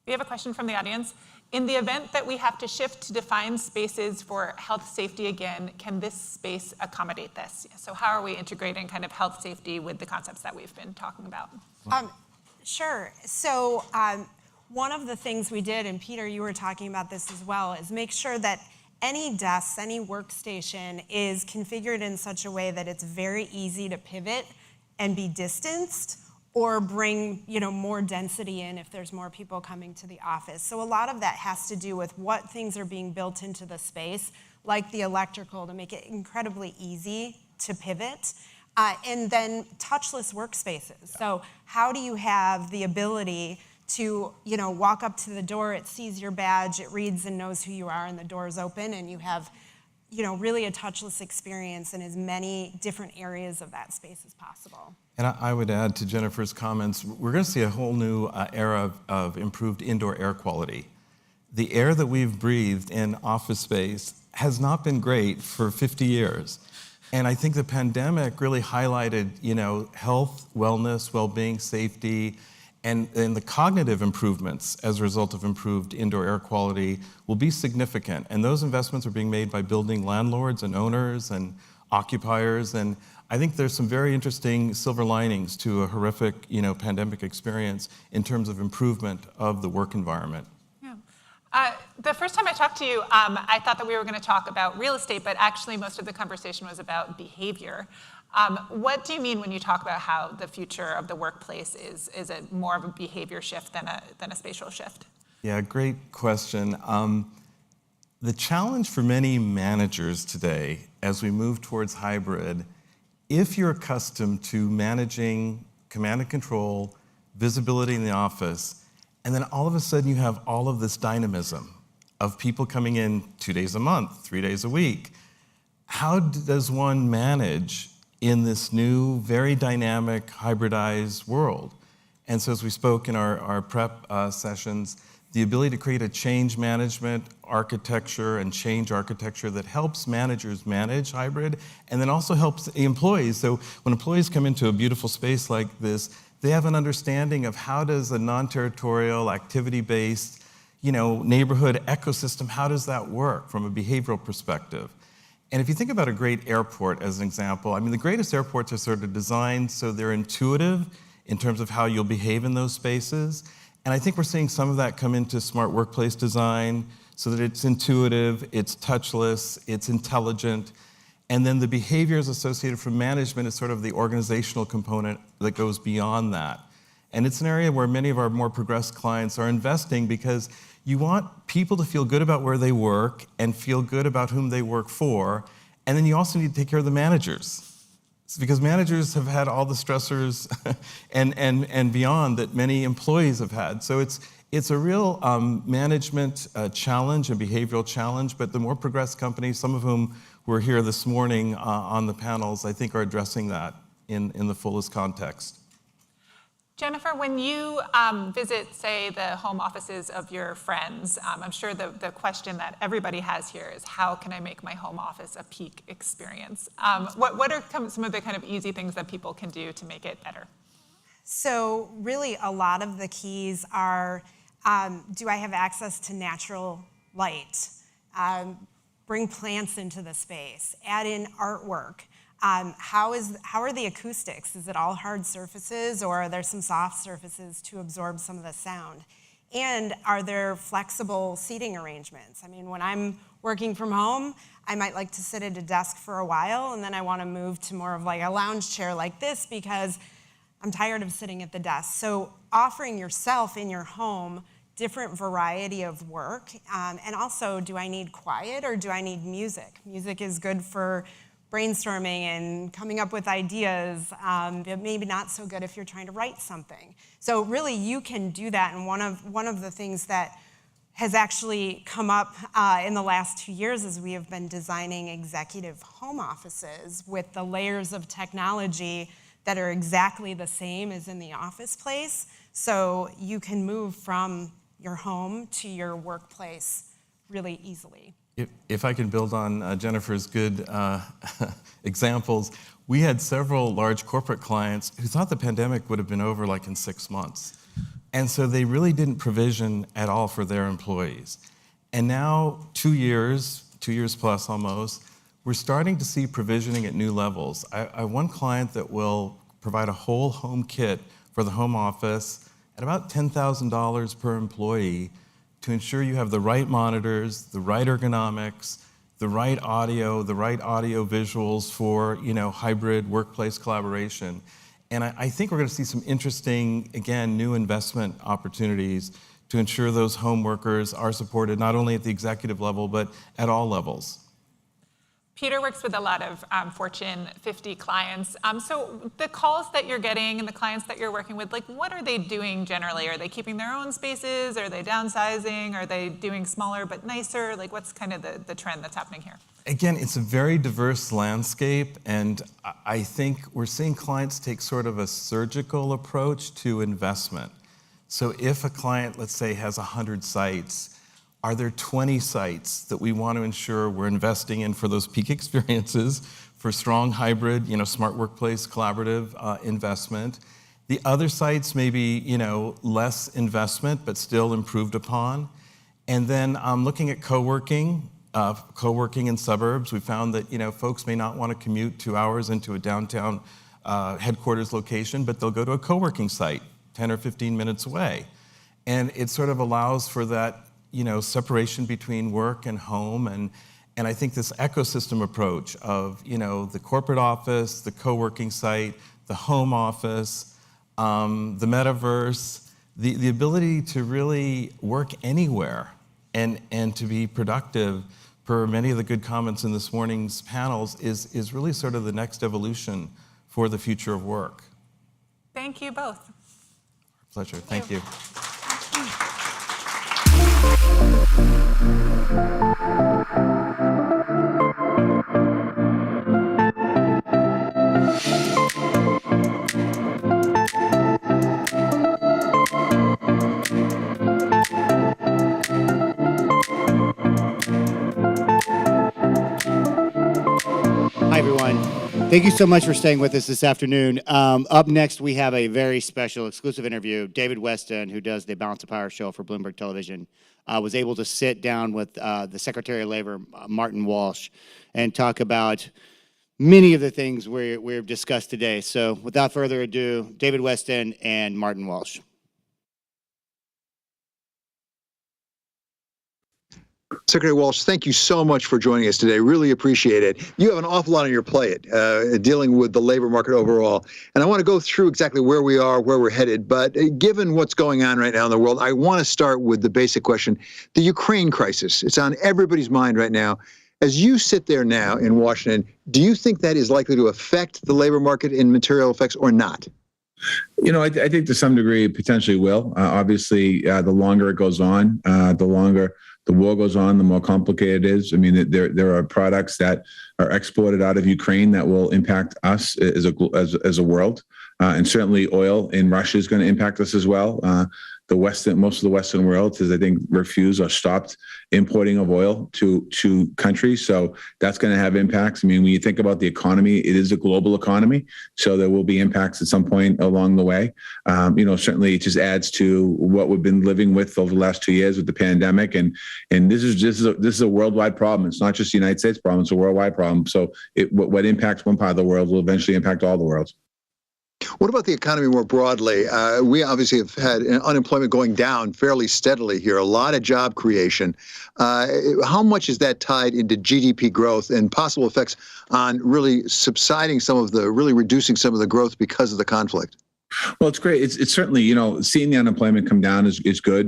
We have a question from the audience. In the event that we have to shift to define spaces for health safety again, can this space accommodate this? So how are we integrating kind of health safety with the concepts that we've been talking about? Sure. So one of the things we did, and Peter, you were talking about this as well, is make sure that any desk, any workstation is configured in such a way that it's very easy to pivot and be distanced, or bring, you know, more density in if there's more people coming to the office. So a lot of that has to do with what things are being built into the space, like the electrical, to make it incredibly easy to pivot. And then touchless workspaces. So how do you have the ability to, you know, walk up to the door, it sees your badge, it reads and knows who you are, and the door is open, and you have, you know, really a touchless experience in as many different areas of that space as possible. And I would add to Jennifer's comments, we're going to see a whole new era of improved indoor air quality. The air that we've breathed in office space has not been great for 50 years. And I think the pandemic really highlighted, you know, health, wellness, well-being, safety, and the cognitive improvements as a result of improved indoor air quality will be significant. And those investments are being made by building landlords and owners and occupiers. And I think there's some very interesting silver linings to a horrific, you know, pandemic experience in terms of improvement of the work environment. Yeah. The first time I talked to you, I thought that we were going to talk about real estate, but actually most of the conversation was about behavior. What do you mean when you talk about how the future of the workplace is more of a behavior shift than a spatial shift? Yeah, great question. The challenge for many managers today, as we move towards hybrid, if you're accustomed to managing command and control, visibility in the office, and then all of a sudden you have all of this dynamism of people coming in 2 days a month, 3 days a week, how does one manage in this new, very dynamic, hybridized world? And so as we spoke in our prep sessions, the ability to create a change management architecture and change architecture that helps managers manage hybrid and then also helps employees. So when employees come into a beautiful space like this, they have an understanding of how does a non-territorial, activity-based, you know, neighborhood ecosystem, how does that work from a behavioral perspective? And if you think about a great airport as an example, I mean, the greatest airports are sort of designed so they're intuitive in terms of how you'll behave in those spaces. And I think we're seeing some of that come into smart workplace design so that it's intuitive, it's touchless, it's intelligent. And then the behaviors associated from management is sort of the organizational component that goes beyond that. And it's an area where many of our more progressed clients are investing because you want people to feel good about where they work and feel good about whom they work for. And then you also need to take care of the managers. It's because managers have had all the stressors and beyond that many employees have had. So it's a real management challenge, a behavioral challenge, but the more progressed companies, some of whom were here this morning on the panels, I think are addressing that in the fullest context. Jennifer, when you visit, say, the home offices of your friends, I'm sure the question that everybody has here is, how can I make my home office a peak experience? What are some of the kind of easy things that people can do to make it better? So really, a lot of the keys are, do I have access to natural light? Bring plants into the space, add in artwork. How are the acoustics? Is it all hard surfaces, or are there some soft surfaces to absorb some of the sound? And are there flexible seating arrangements? I mean, when I'm working from home, I might like to sit at a desk for a while, and then I want to move to more of like a lounge chair like this because I'm tired of sitting at the desk. So offering yourself in your home different variety of work, and also, do I need quiet or do I need music? Music is good for brainstorming and coming up with ideas, but maybe not so good if you're trying to write something. So really, you can do that. And one of the things that has actually come up in the last 2 years is we have been designing executive home offices with the layers of technology that are exactly the same as in the office place. So you can move from your home to your workplace really easily. If I can build on Jennifer's good examples, we had several large corporate clients who thought the pandemic would have been over like in 6 months. And so they really didn't provision at all for their employees. And now, 2 years plus almost, we're starting to see provisioning at new levels. I have one client that will provide a whole home kit for the home office at about $10,000 per employee to ensure you have the right monitors, the right ergonomics, the right audio visuals for hybrid workplace collaboration. And I think we're going to see some interesting, again, new investment opportunities to ensure those home workers are supported not only at the executive level, but at all levels. Peter works with a lot of Fortune 50 clients. So the calls that you're getting and the clients that you're working with, like, what are they doing generally? Are they keeping their own spaces? Are they downsizing? Are they doing smaller but nicer? Like, what's kind of the trend that's happening here? Again, it's a very diverse landscape, and I think we're seeing clients take sort of a surgical approach to investment. So if a client, let's say, has 100 sites, are there 20 sites that we want to ensure we're investing in for those peak experiences, for strong hybrid, smart workplace, collaborative investment? The other sites may be, less investment, but still improved upon. And then looking at co-working in suburbs, we found that, folks may not want to commute 2 hours into a downtown headquarters location, but they'll go to a co-working site 10 or 15 minutes away. And it sort of allows for that separation between work and home, and I think this ecosystem approach of the corporate office, the co-working site, the home office, the metaverse, the ability to really work anywhere and to be productive, per many of the good comments in this morning's panels, is really sort of the next evolution for the future of work. Thank you both. Pleasure. Thank you. Hi, everyone. Thank you so much for staying with us this afternoon. Up next, we have a very special exclusive interview. David Weston, who does the Balance of Power show for Bloomberg Television, was able to sit down with the Secretary of Labor, Martin Walsh, and talk about many of the things we've discussed today. So without further ado, David Weston and Martin Walsh. Secretary Walsh, thank you so much for joining us today. Really appreciate it. You have an awful lot on your plate dealing with the labor market overall. And I want to go through exactly where we are, where we're headed. But given what's going on right now in the world, I want to start with the basic question, the Ukraine crisis. It's on everybody's mind right now. As you sit there now in Washington, do you think that is likely to affect the labor market in material effects or not? I think to some degree potentially will. Obviously, the longer it goes on, the longer the war goes on, the more complicated it is. I mean, there are products that are exported out of Ukraine that will impact us as a world. and certainly oil in Russia is going to impact us as well. Most of the Western world has, I think, refused or stopped importing of oil to countries. So that's going to have impacts. I mean, when you think about the economy, it is a global economy. So there will be impacts at some point along the way. Certainly it just adds to what we've been living with over the last 2 years with the pandemic. And this is a worldwide problem. It's not just the United States problem. It's a worldwide problem. So what impacts one part of the world will eventually impact all the worlds. What about the economy more broadly? We obviously have had unemployment going down fairly steadily here, a lot of job creation. How much is that tied into GDP growth and possible effects on really reducing some of the growth because of the conflict? Well, it's great. It's certainly, seeing the unemployment come down is good.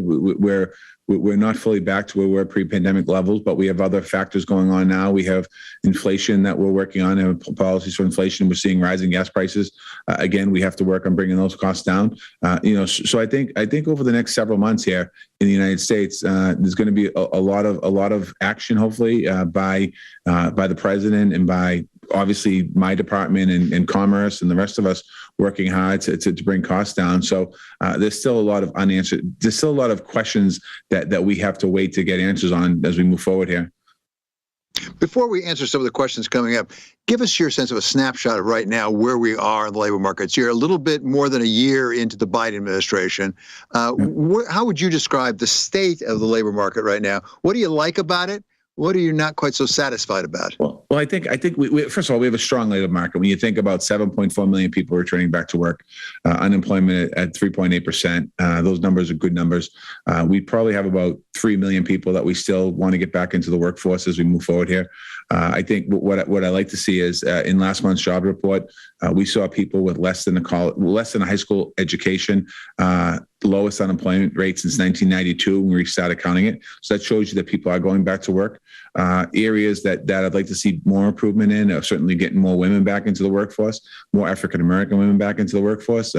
We're not fully back to where we were pre-pandemic levels, but we have other factors going on now. We have inflation that we're working on, and policies for inflation. We're seeing rising gas prices. Again, we have to work on bringing those costs down. So I think over the next several months here in the United States, there's going to be a lot of action, hopefully, by the president and by obviously my department and commerce and the rest of us working hard to bring costs down. So there's still a lot of unanswered. There's still a lot of questions that we have to wait to get answers on as we move forward here. Before we answer some of the questions coming up, give us your sense of a snapshot of right now where we are in the labor markets. You're a little bit more than a year into the Biden administration. How would you describe the state of the labor market right now? What do you like about it? What are you not quite so satisfied about? Well, I think we first of all, we have a strong labor market. When you think about 7.4 million people returning back to work, unemployment at 3.8%, those numbers are good numbers. We probably have about 3 million people that we still want to get back into the workforce as we move forward here. I think what I like to see is in last month's job report, we saw people with less than a high school education, lowest unemployment rate since 1992 when we started counting it. So that shows you that people are going back to work. Areas that I'd like to see more improvement in are certainly getting more women back into the workforce, more African-American women back into the workforce.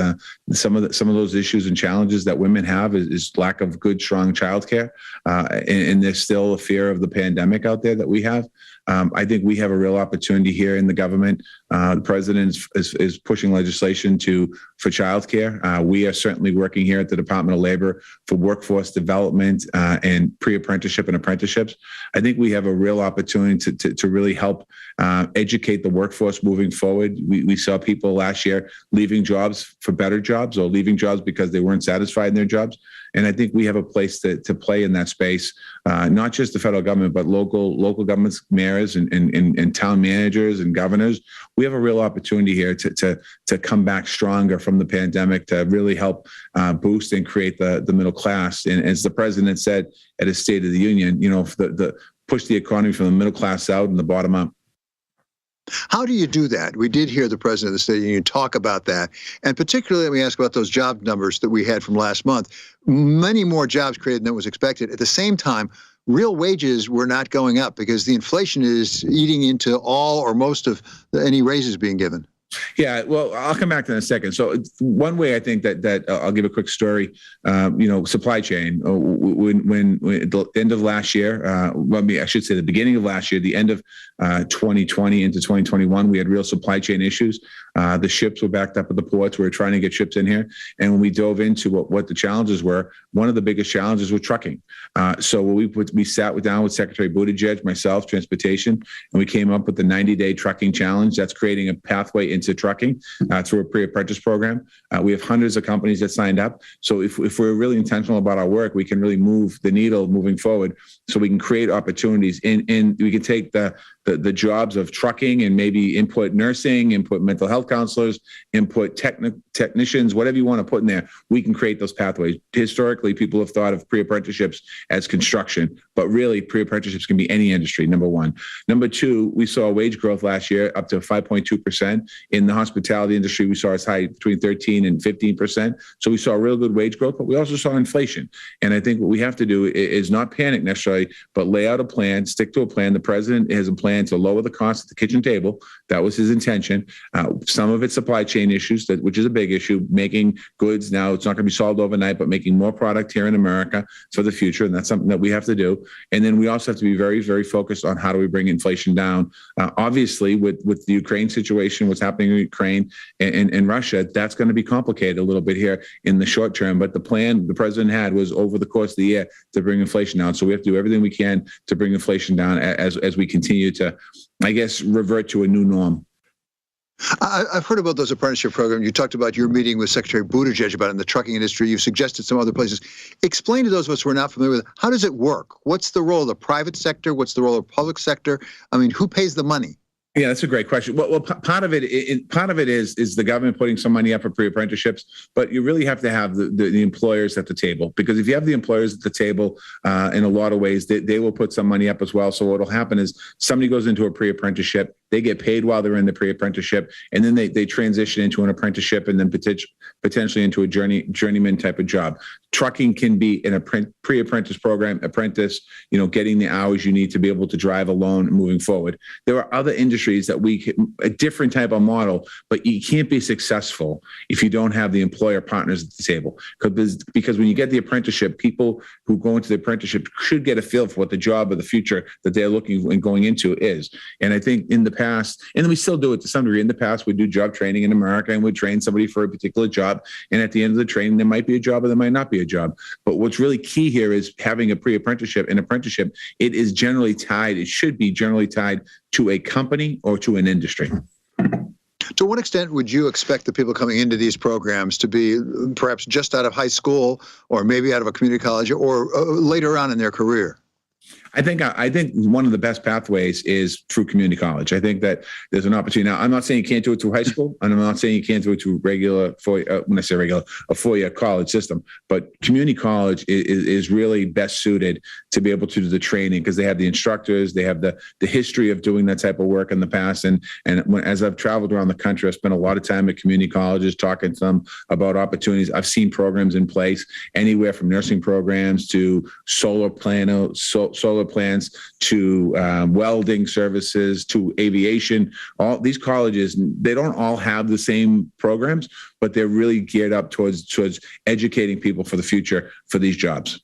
Some of those issues and challenges that women have is lack of good, strong childcare. And there's still a fear of the pandemic out there that we have. I think we have a real opportunity here in the government. The president is pushing legislation for childcare. We are certainly working here at the Department of Labor for workforce development and pre-apprenticeship and apprenticeships. I think we have a real opportunity to really help educate the workforce moving forward. We saw people last year leaving jobs for better jobs or leaving jobs because they weren't satisfied in their jobs. And I think we have a place to play in that space, not just the federal government, but local governments, mayors and town managers and governors. We have a real opportunity here to come back stronger from the pandemic, to really help boost and create the middle class. And as the president said at his State of the Union, push the economy from the middle class out and the bottom up. How do you do that? We did hear the president of the State of the Union talk about that. And particularly, let me ask about those job numbers that we had from last month. Many more jobs created than was expected. At the same time, real wages were not going up because the inflation is eating into all or most of any raises being given. Yeah, well, I'll come back to that in a second. So one way I think that I'll give a quick story, supply chain. When at the end of last year, I should say the beginning of last year, the end of 2020 into 2021, we had real supply chain issues. The ships were backed up at the ports. We were trying to get ships in here. And when we dove into what the challenges were, one of the biggest challenges was trucking. So we sat down with Secretary Buttigieg, myself, transportation, and we came up with the 90-day trucking challenge. That's creating a pathway into trucking through a pre-apprentice program. We have hundreds of companies that signed up. So if we're really intentional about our work, we can really move the needle moving forward so we can create opportunities and we can take the jobs of trucking and maybe input nursing, input mental health counselors, input technicians, whatever you want to put in there. We can create those pathways. Historically, people have thought of pre-apprenticeships as construction, but really pre-apprenticeships can be any industry, number one. Number two, we saw wage growth last year up to 5.2%. In the hospitality industry, we saw as high between 13 and 15%. So we saw real good wage growth, but we also saw inflation. And I think what we have to do is not panic necessarily, but lay out a plan, stick to a plan. The president has a plan to lower the cost at the kitchen table. That was his intention. Some of it's supply chain issues, which is a big issue, making goods. Now it's not going to be solved overnight, but making more product here in America for the future. And that's something that we have to do. And then we also have to be very, very focused on how do we bring inflation down. Obviously, with the Ukraine situation, what's happening in Ukraine and Russia, that's going to be complicated a little bit here in the short term. But the plan the president had was over the course of the year to bring inflation down. So we have to do everything we can to bring inflation down as we continue to, I guess, revert to a new norm. I've heard about those apprenticeship programs. You talked about your meeting with Secretary Buttigieg about it in the trucking industry. You've suggested some other places. Explain to those of us who are not familiar with it, how does it work? What's the role of the private sector? What's the role of the public sector? I mean, who pays the money? Yeah, that's a great question. Well, part of it is the government putting some money up for pre-apprenticeships, but you really have to have the employers at the table, because if you have the employers at the table, in a lot of ways, they will put some money up as well. So what will happen is somebody goes into a pre-apprenticeship, they get paid while they're in the pre-apprenticeship, and then they transition into an apprenticeship and then potentially into a journeyman type of job. Trucking can be in a pre-apprentice program, apprentice, getting the hours you need to be able to drive alone moving forward. There are other industries that a different type of model, but you can't be successful if you don't have the employer partners at the table. Because when you get the apprenticeship, people who go into the apprenticeship should get a feel for what the job of the future that they're looking and going into is. And I think in the past, and we still do it to some degree, in the past, we do job training in America and we train somebody for a particular job. And at the end of the training, there might be a job or there might not be a job. But what's really key here is having a pre-apprenticeship. An apprenticeship, it should be generally tied to a company or to an industry. To what extent would you expect the people coming into these programs to be perhaps just out of high school or maybe out of a community college or later on in their career? I think one of the best pathways is through community college. I think that there's an opportunity. Now, I'm not saying you can't do it through high school, and I'm not saying you can't do it through a four-year college system. But community college is really best suited to be able to do the training, because they have the instructors, they have the history of doing that type of work in the past. And as I've traveled around the country, I've spent a lot of time at community colleges talking to them about opportunities. I've seen programs in place anywhere from nursing programs to solar plants to welding services to aviation. All these colleges, they don't all have the same programs, but they're really geared up towards educating people for the future for these jobs.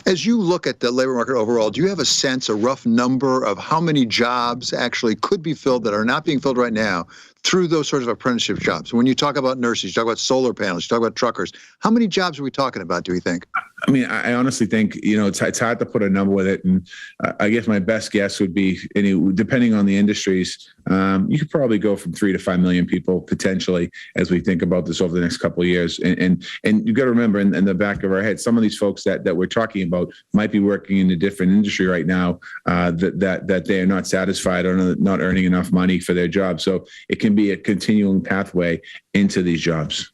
As you look at the labor market overall, do you have a rough number of how many jobs actually could be filled that are not being filled right now through those sorts of apprenticeship jobs? When you talk about nurses, you talk about solar panels, you talk about truckers, how many jobs are we talking about, do we think? I mean, I honestly think, it's hard to put a number with it. And I guess my best guess would be, depending on the industries, you could probably go from 3 to 5 million people potentially as we think about this over the next couple of years. And you've got to remember in the back of our head, some of these folks that we're talking about might be working in a different industry right now, that they are not satisfied or not earning enough money for their job. So it can be a continuing pathway into these jobs.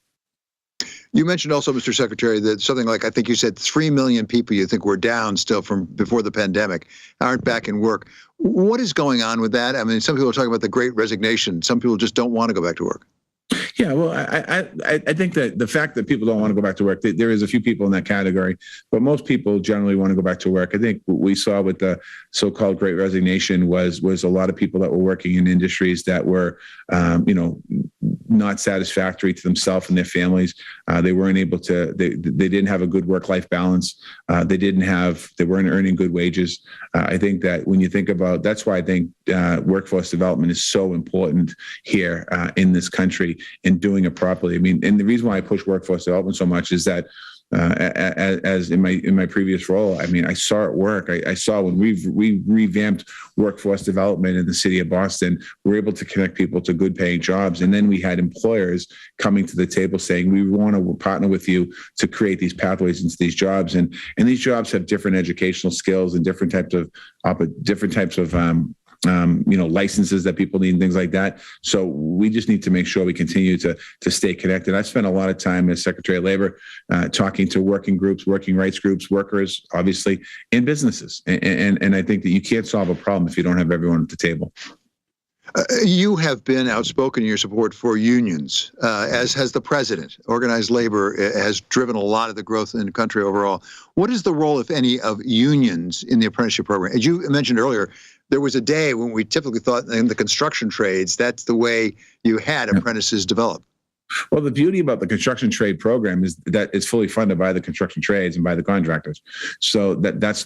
You mentioned also, Mr. Secretary, that something like, I think you said 3 million people you think were down still from before the pandemic, aren't back in work. What is going on with that? I mean, some people are talking about the Great Resignation. Some people just don't want to go back to work. Yeah, well, I think that the fact that people don't want to go back to work, there is a few people in that category, but most people generally want to go back to work. I think what we saw with the so-called Great Resignation was a lot of people that were working in industries that were, not satisfactory to themselves and their families. They weren't able to. They didn't have a good work-life balance. They weren't earning good wages. I think that when you think about, that's why I think workforce development is so important here in this country, and doing it properly. I mean, and the reason why I push workforce development so much is that as in my previous role, I mean, I saw it work. I saw when we revamped workforce development in the city of Boston, we were able to connect people to good paying jobs. And then we had employers coming to the table saying, we want to partner with you to create these pathways into these jobs. And these jobs have different educational skills and different types of licenses that people need and things like that. So we just need to make sure we continue to stay connected. I spent a lot of time as Secretary of Labor talking to working groups, working rights groups, workers, obviously, and businesses. And I think that you can't solve a problem if you don't have everyone at the table. You have been outspoken in your support for unions, as has the president. Organized labor has driven a lot of the growth in the country overall. What is the role, if any, of unions in the apprenticeship program? As you mentioned earlier, there was a day when we typically thought in the construction trades, that's the way you had apprentices develop. Well, the beauty about the construction trade program is that it's fully funded by the construction trades and by the contractors. So there's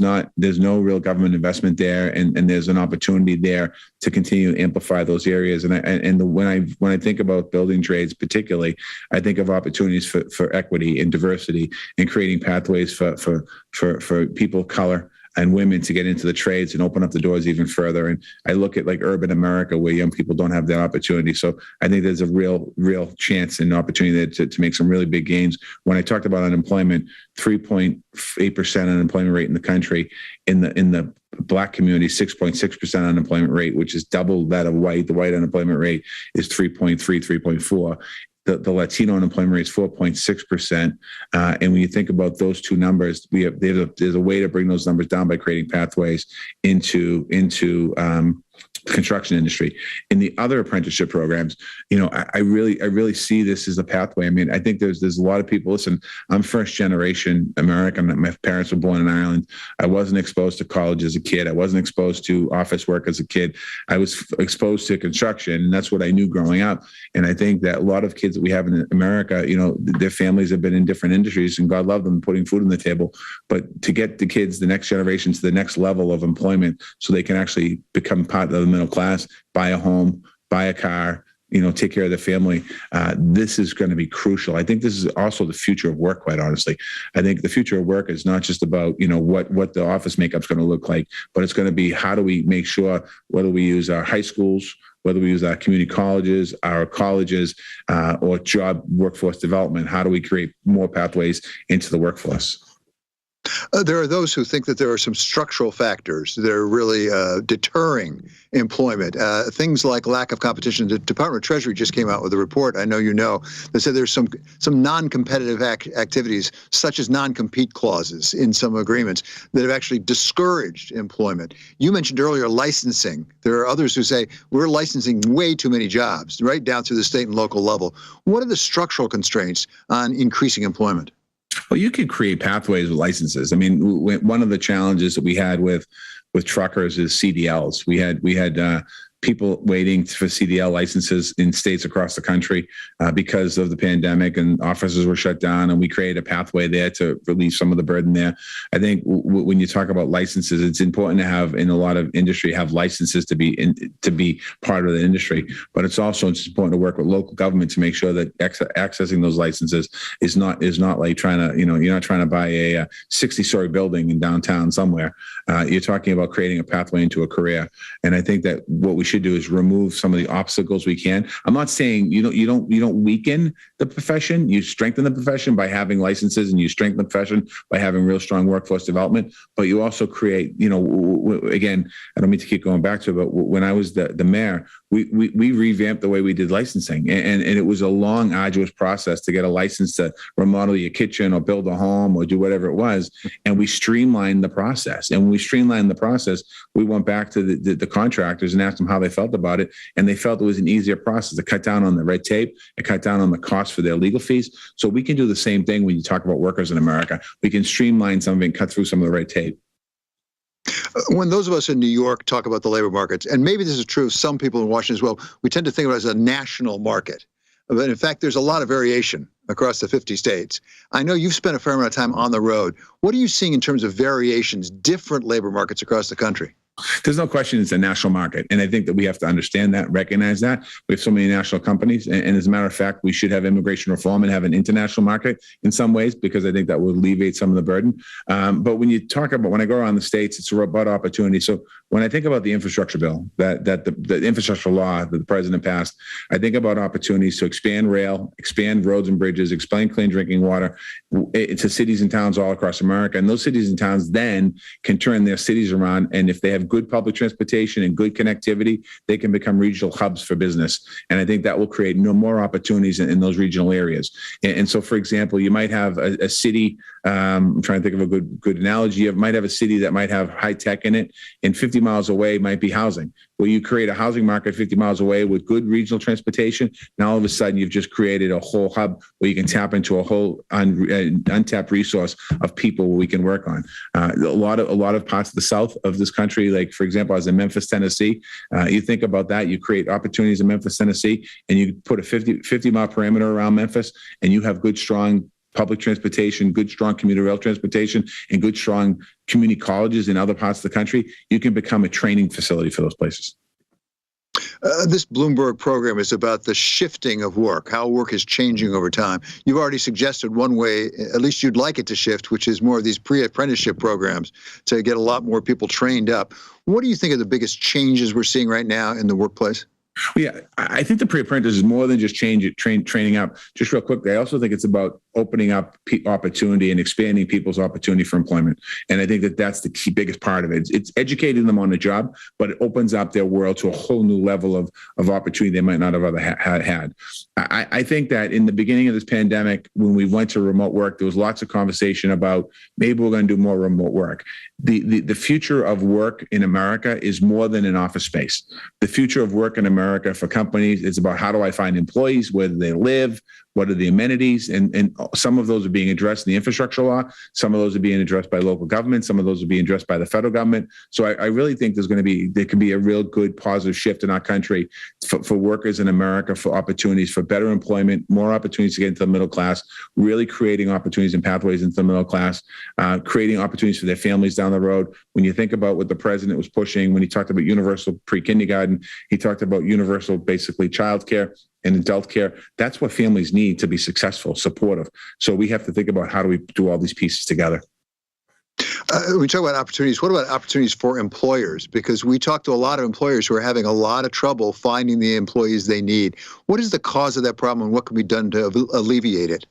no real government investment there, and there's an opportunity there to continue to amplify those areas. And when I think about building trades particularly, I think of opportunities for equity and diversity and creating pathways for people of color and women to get into the trades and open up the doors even further. And I look at like urban America where young people don't have that opportunity. So I think there's a real chance and opportunity to make some really big gains. When I talked about unemployment, 3.8% unemployment rate in the country, in the Black community, 6.6% unemployment rate, which is double that of white. The white unemployment rate is 3.3, 3.4. The Latino unemployment rate is 4.6%. And when you think about those two numbers, there's a way to bring those numbers down by creating pathways into construction industry. In the other apprenticeship programs, I really see this as a pathway. I mean, I think there's a lot of people. Listen, I'm first generation American. My parents were born in Ireland. I wasn't exposed to college as a kid. I wasn't exposed to office work as a kid. I was exposed to construction, and that's what I knew growing up. And I think that a lot of kids that we have in America, their families have been in different industries, and God love them putting food on the table. But to get the kids, the next generation, to the next level of employment, so they can actually become part of the middle class, buy a home, buy a car, take care of the family. This is going to be crucial. I think this is also the future of work, quite honestly. I think the future of work is not just about, what the office makeup is going to look like, but it's going to be how do we make sure, whether we use our high schools, whether we use our community colleges, our colleges, or job workforce development, how do we create more pathways into the workforce? There are those who think that there are some structural factors that are really deterring employment. Things like lack of competition. The Department of Treasury just came out with a report, I know you know, that said there's some non-competitive activities, such as non-compete clauses in some agreements, that have actually discouraged employment. You mentioned earlier licensing. There are others who say we're licensing way too many jobs, right down to the state and local level. What are the structural constraints on increasing employment? Well, you could create pathways with licenses. I mean, one of the challenges that we had with truckers is CDLs. We had people waiting for CDL licenses in states across the country because of the pandemic, and offices were shut down, and we created a pathway there to relieve some of the burden there. I think when you talk about licenses, it's important to have, in a lot of industry, have licenses to be part of the industry, but it's important to work with local government to make sure that accessing those licenses is not like trying to, you're not trying to buy a 60-story building in downtown somewhere. You're talking about creating a pathway into a career. And I think that what we should do is remove some of the obstacles we can. I'm not saying you don't weaken the profession. You strengthen the profession by having licenses, and you strengthen the profession by having real strong workforce development. But you also create, again, I don't mean to keep going back to it, but when I was the mayor, we revamped the way we did licensing, and it was a long, arduous process to get a license to remodel your kitchen or build a home or do whatever it was. And we streamlined the process. And when we streamlined the process, we went back to the contractors and asked them how they felt about it. And they felt it was an easier process to cut down on the red tape and cut down on the cost for their legal fees. So we can do the same thing when you talk about workers in America. We can streamline some of it and cut through some of the red tape. When those of us in New York talk about the labor markets, and maybe this is true of some people in Washington as well, we tend to think of it as a national market. But in fact, there's a lot of variation across the 50 states. I know you've spent a fair amount of time on the road. What are you seeing in terms of variations, different labor markets across the country? There's no question it's a national market. And I think that we have to understand that, recognize that. We have so many national companies. And as a matter of fact, we should have immigration reform and have an international market in some ways, because I think that will alleviate some of the burden. But when you talk about, when I go around the states, it's a robust opportunity. So when I think about the infrastructure bill, that the infrastructure law that the president passed, I think about opportunities to expand rail, expand roads and bridges, expand clean drinking water to cities and towns all across America. And those cities and towns then can turn their cities around. And if they have good public transportation and good connectivity, they can become regional hubs for business. And I think that will create more opportunities in those regional areas. And so, for example, you might have a city, I'm trying to think of a good analogy. You might have a city that might have high tech in it, and 50 miles away might be housing. Well, you create a housing market 50 miles away with good regional transportation. Now, all of a sudden, you've just created a whole hub where you can tap into a whole untapped resource of people we can work on. A lot of parts of the south of this country, like, for example, I was in Memphis, Tennessee. You think about that, you create opportunities in Memphis, Tennessee, and you put a 50-mile perimeter around Memphis, and you have good, strong public transportation, good, strong commuter rail transportation, and good, strong community colleges in other parts of the country. You can become a training facility for those places. This Bloomberg program is about the shifting of work, how work is changing over time. You've already suggested one way, at least you'd like it to shift, which is more of these pre-apprenticeship programs to get a lot more people trained up. What do you think are the biggest changes we're seeing right now in the workplace? Yeah, I think the pre-apprentice is more than just training up. Just real quickly, I also think it's about opening up opportunity and expanding people's opportunity for employment. And I think that that's the key biggest part of it. It's educating them on the job, but it opens up their world to a whole new level of opportunity they might not have ever had. I think that in the beginning of this pandemic, when we went to remote work, there was lots of conversation about maybe we're going to do more remote work. The future of work in America is more than an office space. The future of work in America for companies is about how do I find employees, where do they live, what are the amenities, and some of those are being addressed in the infrastructure law. Some of those are being addressed by local government. Some of those are being addressed by the federal government. So I really think there can be a real good positive shift in our country for workers in America, for opportunities for better employment, more opportunities to get into the middle class, really creating opportunities and pathways into the middle class, creating opportunities for their families down the road. When you think about what the president was pushing, when he talked about universal pre-kindergarten, he talked about universal, basically, childcare and adult care. That's what families need to be successful, supportive. So we have to think about how do we do all these pieces together. We talk about opportunities. What about opportunities for employers? Because we talk to a lot of employers who are having a lot of trouble finding the employees they need. What is the cause of that problem, and what can be done to alleviate it?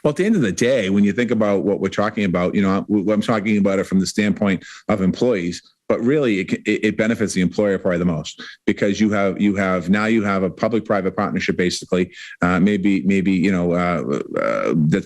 Well, at the end of the day, when you think about what we're talking about, I'm talking about it from the standpoint of employees, but really it benefits the employer probably the most, because you have a public-private partnership, basically, that's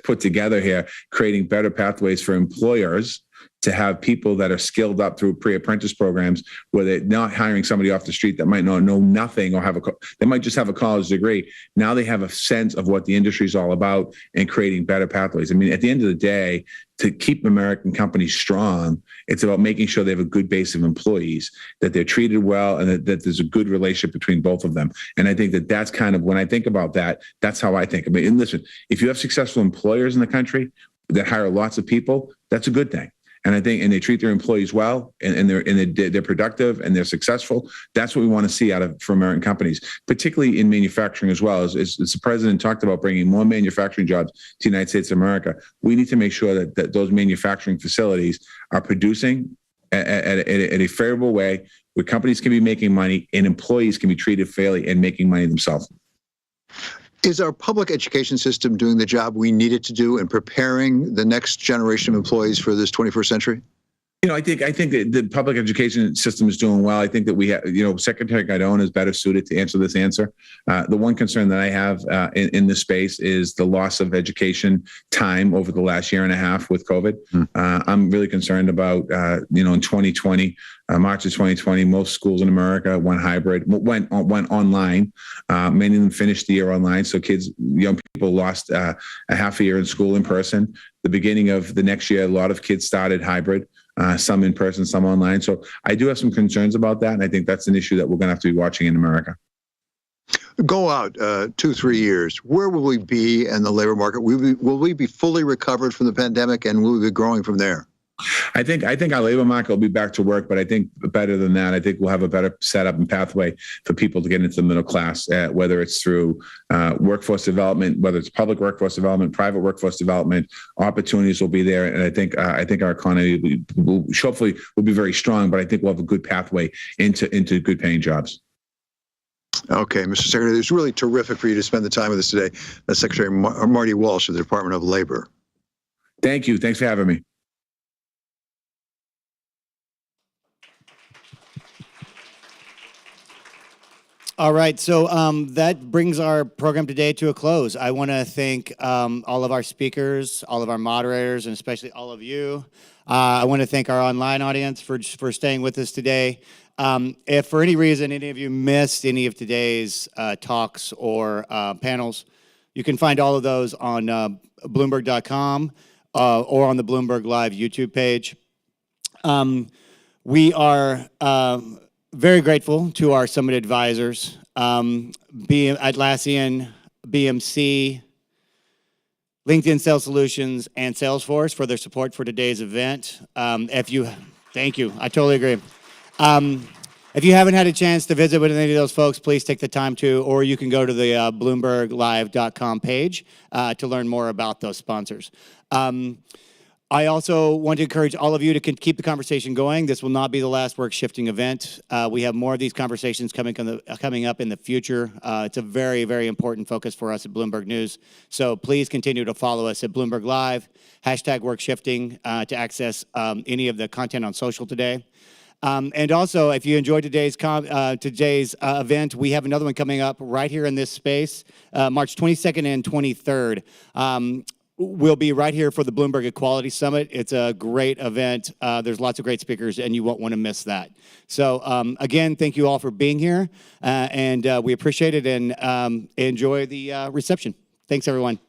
put together here, creating better pathways for employers to have people that are skilled up through pre-apprentice programs, where they're not hiring somebody off the street that might not know nothing, or they might just have a college degree. Now they have a sense of what the industry is all about, and creating better pathways. I mean, at the end of the day, to keep American companies strong, it's about making sure they have a good base of employees, that they're treated well, and that there's a good relationship between both of them. And I think that that's kind of, when I think about that, that's how I think of it. And listen, if you have successful employers in the country that hire lots of people, that's a good thing. And I think, and they treat their employees well, and they're productive and they're successful. That's what we want to see for American companies, particularly in manufacturing as well. As the president talked about bringing more manufacturing jobs to the United States of America, we need to make sure that those manufacturing facilities are producing at a favorable way, where companies can be making money and employees can be treated fairly and making money themselves. Is our public education system doing the job we need it to do in preparing the next generation of employees for this 21st century? I think that the public education system is doing well. I think that we have, Secretary Nguyen is better suited to answer this answer. The one concern that I have in this space is the loss of education time over the last year and a half with COVID. I'm really concerned about, in 2020, March of 2020, most schools in America went online. Many of them finished the year online. So young people lost a half a year in school in person. The beginning of the next year, a lot of kids started hybrid. Some in person, some online. So I do have some concerns about that, and I think that's an issue that we're going to have to be watching in America. Go out 2-3 years. Where will we be in the labor market? Will we be fully recovered from the pandemic, and will we be growing from there? I think our labor market will be back to work, but I think better than that, I think we'll have a better setup and pathway for people to get into the middle class, whether it's through workforce development, whether it's public workforce development, private workforce development. Opportunities will be there, and I think our economy will hopefully be very strong. But I think we'll have a good pathway into good paying jobs. Okay, Mr. Secretary, it's really terrific for you to spend the time with us today. That's Secretary Marty Walsh of the Department of Labor. Thank you. Thanks for having me. All right, so that brings our program today to a close. I want to thank all of our speakers, all of our moderators, and especially all of you. I want to thank our online audience for staying with us today. If for any reason any of you missed any of today's talks or panels, you can find all of those on Bloomberg.com or on the Bloomberg Live YouTube page. We are very grateful to our summit advisors, Atlassian, BMC, LinkedIn Sales Solutions, and Salesforce for their support for today's event. Thank you, I totally agree. If you haven't had a chance to visit with any of those folks, please take the time to, or you can go to the BloombergLive.com page to learn more about those sponsors. I also want to encourage all of you to keep the conversation going. This will not be the last work shifting event. We have more of these conversations coming up in the future. It's a very, very important focus for us at Bloomberg News. So please continue to follow us at Bloomberg Live, #WorkShifting to access any of the content on social today. And also, if you enjoyed today's event, we have another one coming up right here in this space, March 22nd and 23rd. We'll be right here for the Bloomberg Equality Summit. It's a great event. There's lots of great speakers, and you won't want to miss that. So again, thank you all for being here, and we appreciate it, and enjoy the reception. Thanks, everyone.